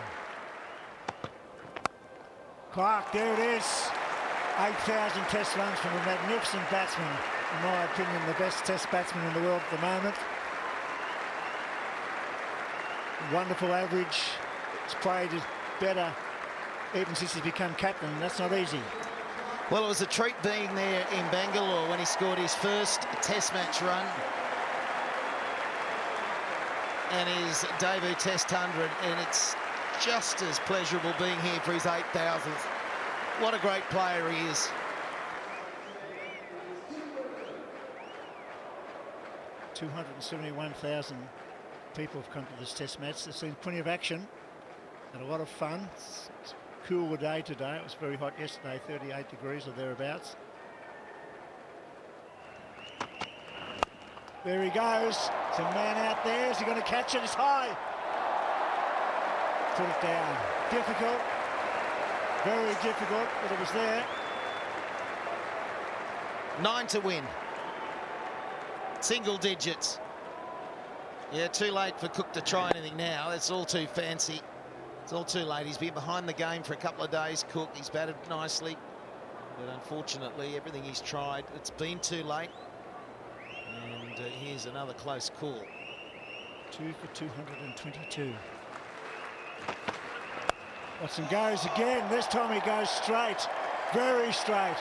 Clark, there it is. 8,000 test runs from a magnificent batsman. In my opinion, the best test batsman in the world at the moment. Wonderful average. He's played better even since he's become captain. That's not easy. Well, it was a treat being there in Bangalore when he scored his first test match run and his debut test 100, and it's just as pleasurable being here for his 8,000th. What a great player he is. $271,000 people have come to this test match. They've seen plenty of action and a lot of fun. It's a cooler day today. It was very hot yesterday, 38 degrees or thereabouts. There he goes. There's a man out there. Is he going to catch it? It's high. Put it down. Difficult. Very difficult, but it was there. 9 to win. Single digits. Yeah, too late for Cook to try anything now. That's all too fancy. It's all too late. He's been behind the game for a couple of days, Cook. He's batted nicely. But unfortunately, everything he's tried, it's been too late. And here's another close call. 2 for 222. Watson goes again. This time he goes straight. Very straight.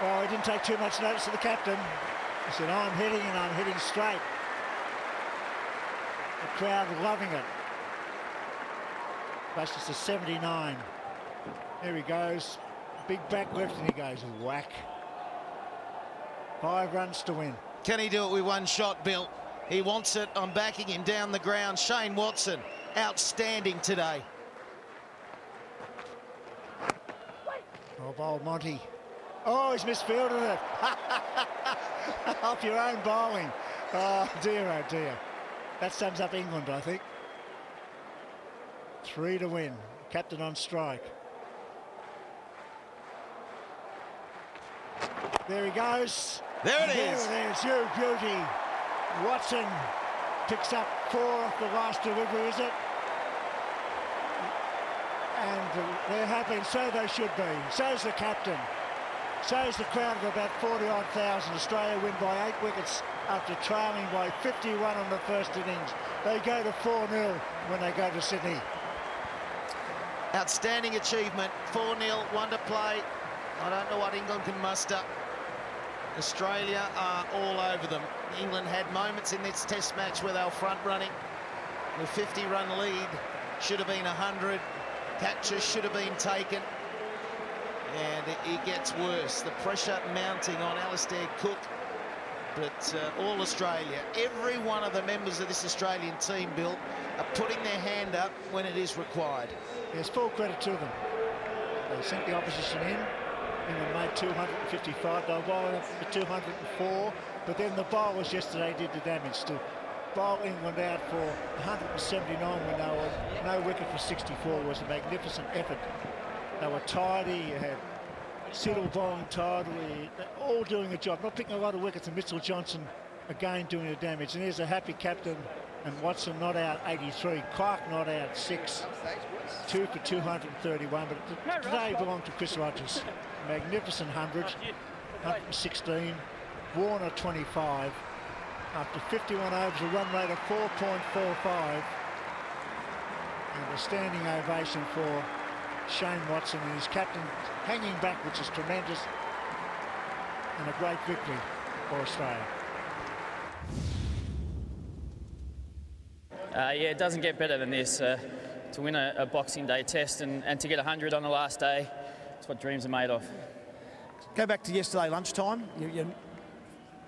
Well, he didn't take too much notice of the captain. He said, I'm hitting and I'm hitting straight. The crowd loving it. Bashes to 79. There he goes. Big back left and he goes whack. 5 runs to win. Can he do it with one shot, Bill? He wants it. I'm backing him down the ground. Shane Watson, outstanding today. Oh, bold Monty. Oh, he's misfielded it. Off your own bowling. Oh, dear, oh, dear. That sums up England, I think. 3 to win. Captain on strike. There he goes. There it is. There it is, you beauty. Watson picks up 4 off the last delivery, is it? And they're happy, and so they should be. So's the captain. So's the crowd of about 40-odd thousand. Australia win by 8 wickets after trailing by 51 on the first innings. They go to 4-0 when they go to Sydney. Outstanding achievement. 4-0, one to play. I don't know what England can muster. Australia are all over them. England had moments in this test match where they were front running. The 50-run lead should have been 100. Catches should have been taken. And it gets worse. The pressure mounting on Alastair Cook. But all Australia, every one of the members of this Australian team, Bill, are putting their hand up when it is required. There's full credit to them. They sent the opposition in. England made 255. They were bowling for 204. But then the bowlers yesterday did the damage to bowl England out for 179 when they were no wicket for 64. Was a magnificent effort. They were tidy. You had Siddle bowling tidily. They're all doing a job. Not picking a lot of wickets. And Mitchell Johnson again doing the damage. And there's a happy captain. And Watson not out 83. Clark not out 6. 2 for 231. But today belonged to Chris Rogers. Magnificent 100. 116. Warner 25. After 51 overs, a run rate of 4.45. And a standing ovation for Shane Watson and his captain hanging back, which is tremendous. And a great victory for Australia. Yeah, it doesn't get better than this. To win a Boxing Day test and to get 100 on the last day, it's what dreams are made of. Go back to yesterday lunchtime. You're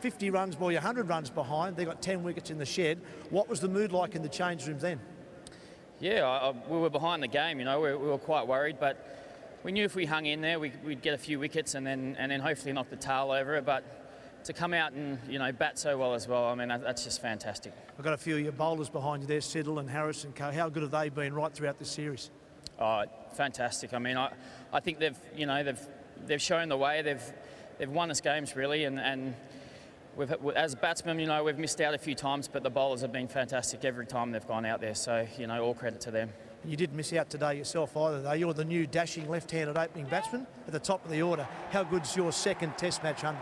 50 runs, well, you're 100 runs behind. They got 10 wickets in the shed. What was the mood like in the change rooms then? Yeah, we were behind the game, you know. We were quite worried, but we knew if we hung in there, we'd get a few wickets and then hopefully knock the tail over it. But to come out and, you know, bat so well as well, I mean, that's just fantastic. I've got a few of your bowlers behind you there, Siddle and Harris and Co. How good have they been right throughout this series? Oh, fantastic. I mean, I think they've shown the way. They've won us games really, and as batsmen, you know, we've missed out a few times, but the bowlers have been fantastic every time they've gone out there. So, you know, all credit to them. You didn't miss out today yourself either, though. You're the new dashing left-handed opening batsman at the top of the order. How good's your second Test match 100?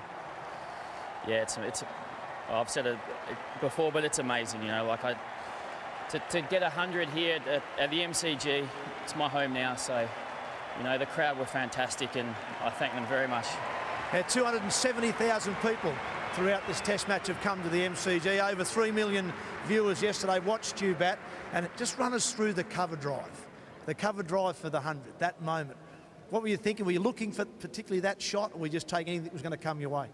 Yeah, I've said it before, but it's amazing. You know, like to get 100 here at the MCG, it's my home now. So, you know, the crowd were fantastic, and I thank them very much. 270,000 people throughout this Test match have come to the MCG. Over 3 million viewers yesterday watched you bat, and just run us through the cover drive. The cover drive for the 100, that moment. What were you thinking? Were you looking for particularly that shot, or were you just taking anything that was going to come your way?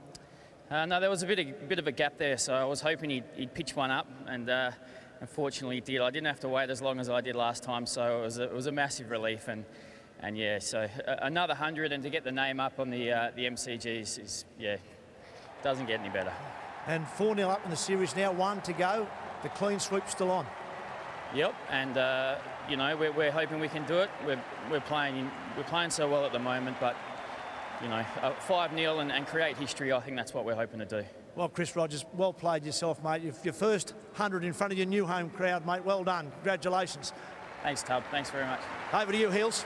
No, there was a bit of a gap there, so I was hoping he'd pitch one up, and unfortunately he did. I didn't have to wait as long as I did last time, so it was a massive relief, and yeah, so another 100 and to get the name up on the MCG is yeah, doesn't get any better. And 4-0 up in the series now, 1 to go. The clean sweep still on. Yep, and you know, we're hoping we can do it. We're playing so well at the moment, but you know, 5-0 and create history. I think that's what we're hoping to do. Well, Chris Rogers, well played yourself, mate. Your first 100 in front of your new home crowd, mate. Well done. Congratulations. Thanks, Tub. Thanks very much. Over to you, Heels.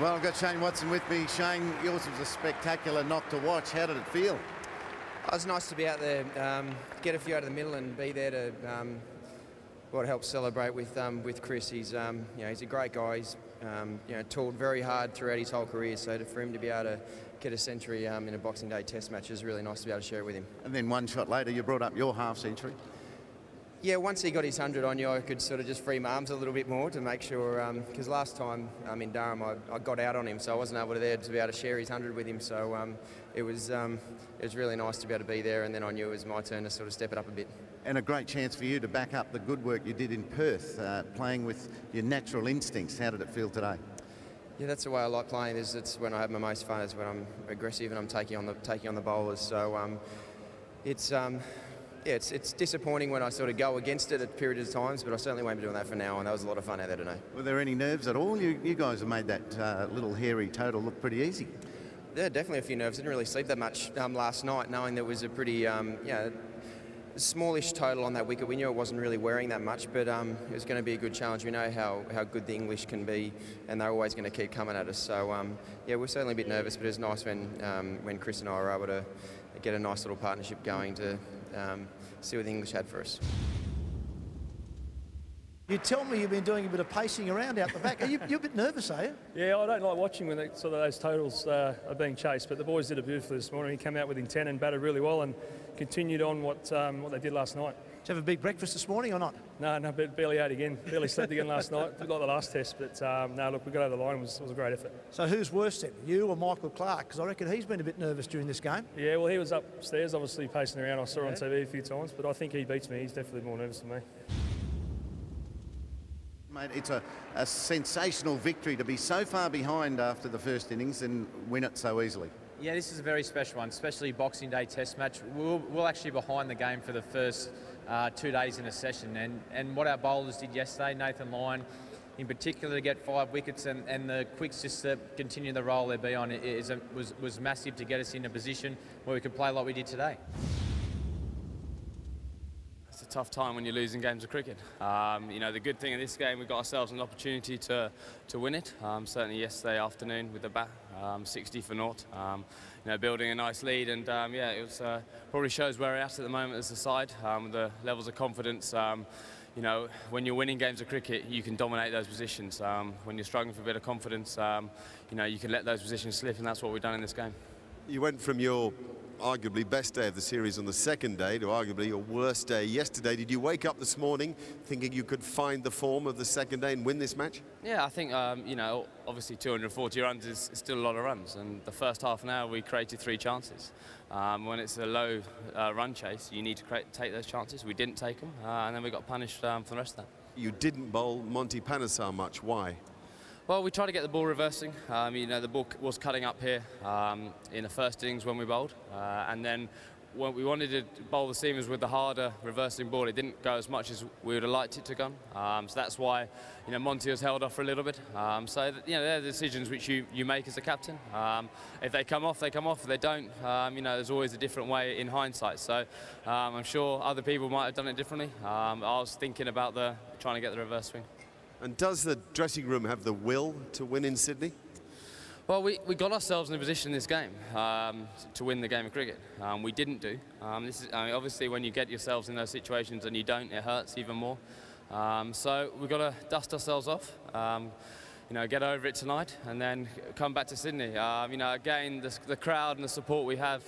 Well, I've got Shane Watson with me. Shane, yours was a spectacular knock to watch. How did it feel? It was nice to be out there, get a few out of the middle and be there to help celebrate with Chris. He's you know, he's a great guy. He's you know, toiled very hard throughout his whole career. So for him to be able to get a century in a Boxing Day Test match is really nice to be able to share it with him. And then one shot later, you brought up your half century. Yeah, once he got his 100 on you, I could sort of just free my arms a little bit more to make sure, because last time in Durham I got out on him, so I wasn't able to be able to share his 100 with him. So it was really nice to be able to be there, and then I knew it was my turn to sort of step it up a bit. And a great chance for you to back up the good work you did in Perth, playing with your natural instincts. How did it feel today? Yeah, that's the way I like playing. It's when I have my most fun. Is when I'm aggressive and I'm taking on the bowlers. So it's disappointing when I sort of go against it at periods of times, but I certainly won't be doing that for now, and that was a lot of fun out there today. Were there any nerves at all? You guys have made that little hairy total look pretty easy. Yeah, definitely a few nerves. Didn't really sleep that much last night, knowing there was a pretty smallish total on that wicket. We knew it wasn't really wearing that much, but it was going to be a good challenge. We know how good the English can be, and they're always going to keep coming at us. So yeah, we're certainly a bit nervous, but it was nice when Chris and I were able to get a nice little partnership going to see what the English had for us. You tell me you've been doing a bit of pacing around out the back. You're a bit nervous, are you? Yeah, I don't like watching when sort of those totals are being chased, but the boys did it beautifully this morning. He came out with intent and batted really well and continued on what they did last night. Did you have a big breakfast this morning or not? No, barely ate again. Barely slept again last night, like the last test. But no, look, we got over the line. It was a great effort. So who's worse then, you or Michael Clark? Because I reckon he's been a bit nervous during this game. Yeah, well, he was upstairs, obviously pacing around. I saw on TV a few times, but I think he beats me. He's definitely more nervous than me. Mate, it's a sensational victory to be so far behind after the first innings and win it so easily. Yeah, this is a very special one, especially Boxing Day Test match. We're actually behind the game for the first 2 days in a session, and what our bowlers did yesterday, Nathan Lyon in particular, to get 5 wickets and the quicks just to continue the role they've been on was massive to get us in a position where we could play like we did today. It's a tough time when you're losing games of cricket. You know, the good thing in this game, we got ourselves an opportunity to win it. Certainly yesterday afternoon with the bat, 60 for naught. You know, building a nice lead, and yeah, it was probably shows where we're at the moment as a side. The levels of confidence. You know, when you're winning games of cricket, you can dominate those positions. When you're struggling for a bit of confidence, you know, you can let those positions slip, and that's what we've done in this game. You went from your arguably best day of the series on the second day to arguably your worst day yesterday. Did you wake up this morning thinking you could find the form of the second day and win this match? Yeah, I think, you know, obviously 240 runs is still a lot of runs, and the first half an hour we created 3 chances. When it's a low run chase, you need to take those chances. We didn't take them, and then we got punished for the rest of that. You didn't bowl Monty Panesar much. Why? Well, we tried to get the ball reversing. You know, the ball was cutting up here in the first innings when we bowled, and then when we wanted to bowl the seamers with the harder reversing ball, it didn't go as much as we would have liked it to go. So that's why, you know, Monty was held off for a little bit. So you know, they're the decisions which you make as a captain. If they come off, they come off. If they don't, you know, there's always a different way in hindsight. So I'm sure other people might have done it differently. I was thinking about trying to get the reverse swing. And does the dressing room have the will to win in Sydney? Well, we got ourselves in a position in this game to win the game of cricket. We didn't do. This is, I mean, obviously, when you get yourselves in those situations and you don't, it hurts even more. So we've got to dust ourselves off, you know, get over it tonight, and then come back to Sydney. You know, again, the crowd and the support we have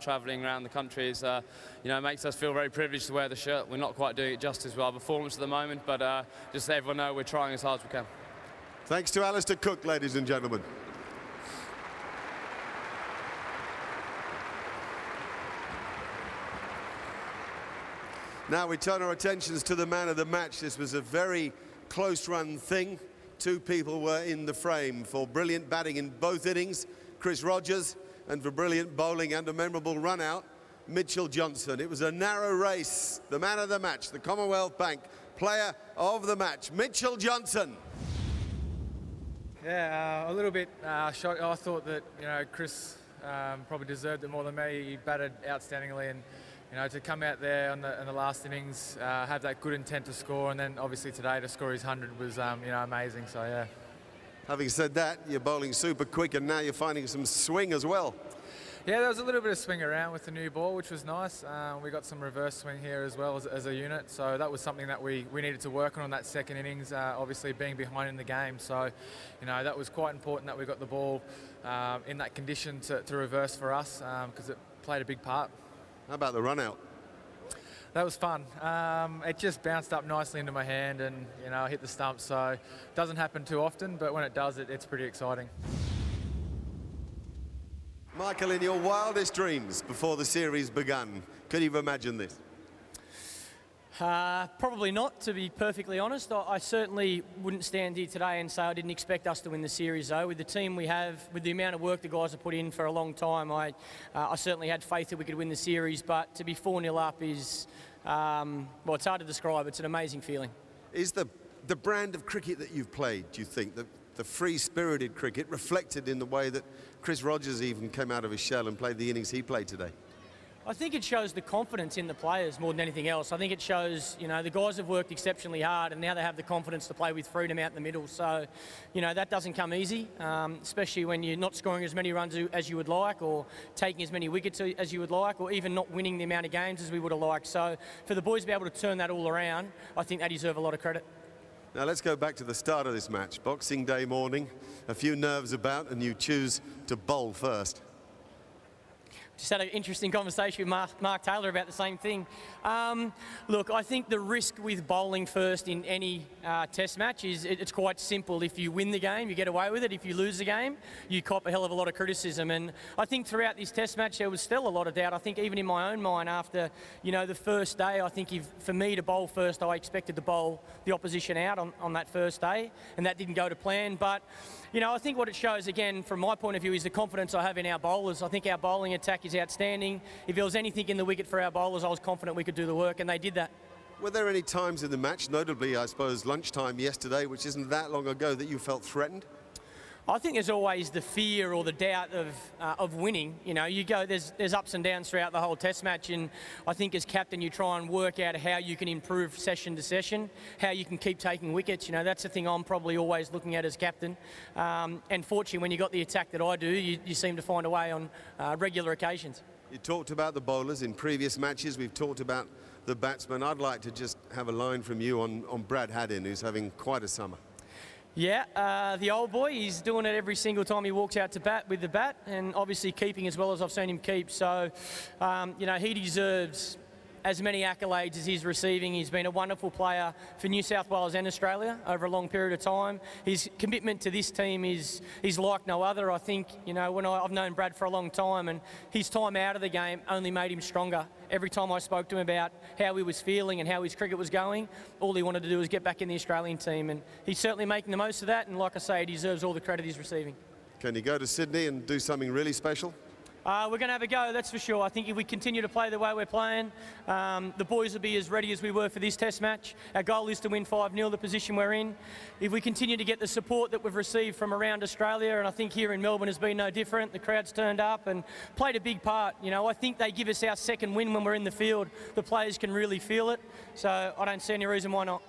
travelling around the country is, you know, makes us feel very privileged to wear the shirt. We're not quite doing it justice with our performance at the moment, but just so everyone know, we're trying as hard as we can. Thanks to Alistair Cook, ladies and gentlemen. Now we turn our attentions to the man of the match. This was a very close-run thing. 2 people were in the frame for brilliant batting in both innings, Chris Rogers, and for brilliant bowling and a memorable run-out, Mitchell Johnson. It was a narrow race. The man of the match, the Commonwealth Bank player of the match, Mitchell Johnson. Yeah, a little bit shocked. I thought that, you know, Chris probably deserved it more than me. He batted outstandingly, and you know, to come out there in the last innings, have that good intent to score, and then obviously today to score his 100 was, you know, amazing. So yeah. Having said that, you're bowling super quick, and now you're finding some swing as well. Yeah, there was a little bit of swing around with the new ball, which was nice. We got some reverse swing here as well as a unit, so that was something that we needed to work on that second innings, obviously being behind in the game. So, you know, that was quite important that we got the ball in that condition to reverse for us, because it played a big part. How about the run-out? That was fun. It just bounced up nicely into my hand and, you know, hit the stump. So it doesn't happen too often, but when it does, it's pretty exciting. Michael, in your wildest dreams before the series began, could you have imagined this? Probably not, to be perfectly honest. I certainly wouldn't stand here today and say I didn't expect us to win the series, though. With the team we have, with the amount of work the guys have put in for a long time, I certainly had faith that we could win the series. But to be 4-0 up is, well, it's hard to describe. It's an amazing feeling. Is the brand of cricket that you've played, do you think, the free-spirited cricket reflected in the way that Chris Rogers even came out of his shell and played the innings he played today? I think it shows the confidence in the players more than anything else. I think it shows, you know, the guys have worked exceptionally hard and now they have the confidence to play with freedom out in the middle. So, you know, that doesn't come easy, especially when you're not scoring as many runs as you would like, or taking as many wickets as you would like, or even not winning the amount of games as we would have liked. So for the boys to be able to turn that all around, I think they deserve a lot of credit. Now let's go back to the start of this match. Boxing Day morning, a few nerves about, and you choose to bowl first. Just had an interesting conversation with Mark Taylor about the same thing. Look, I think the risk with bowling first in any test match is it's quite simple. If you win the game, you get away with it. If you lose the game, you cop a hell of a lot of criticism. And I think throughout this test match, there was still a lot of doubt. I think even in my own mind after, you know, the first day, I think for me to bowl first, I expected to bowl the opposition out on that first day, and that didn't go to plan. But, you know, I think what it shows, again, from my point of view, is the confidence I have in our bowlers. I think our bowling attack is outstanding. If there was anything in the wicket for our bowlers, I was confident we could do the work, and they did that. Were there any times in the match, notably, I suppose, lunchtime yesterday, which isn't that long ago, that you felt threatened? I think there's always the fear or the doubt of winning. You know, there's ups and downs throughout the whole test match, and I think as captain you try and work out how you can improve session to session, how you can keep taking wickets. You know, that's the thing I'm probably always looking at as captain. And fortunately, when you got the attack that I do, you seem to find a way on regular occasions. You talked about the bowlers in previous matches. We've talked about the batsmen. I'd like to just have a line from you on Brad Haddin, who's having quite a summer. Yeah, the old boy, he's doing it every single time he walks out to bat with the bat, and obviously keeping as well as I've seen him keep. So, you know, he deserves as many accolades as he's receiving. He's been a wonderful player for New South Wales and Australia over a long period of time. His commitment to this team is like no other. I think, you know, I've known Brad for a long time, and his time out of the game only made him stronger. Every time I spoke to him about how he was feeling and how his cricket was going, all he wanted to do was get back in the Australian team, and he's certainly making the most of that, and like I say, he deserves all the credit he's receiving. Can he go to Sydney and do something really special? We're going to have a go, that's for sure. I think if we continue to play the way we're playing, the boys will be as ready as we were for this test match. Our goal is to win 5-0, the position we're in. If we continue to get the support that we've received from around Australia, and I think here in Melbourne has been no different, the crowd's turned up and played a big part. You know, I think they give us our second win when we're in the field. The players can really feel it, so I don't see any reason why not.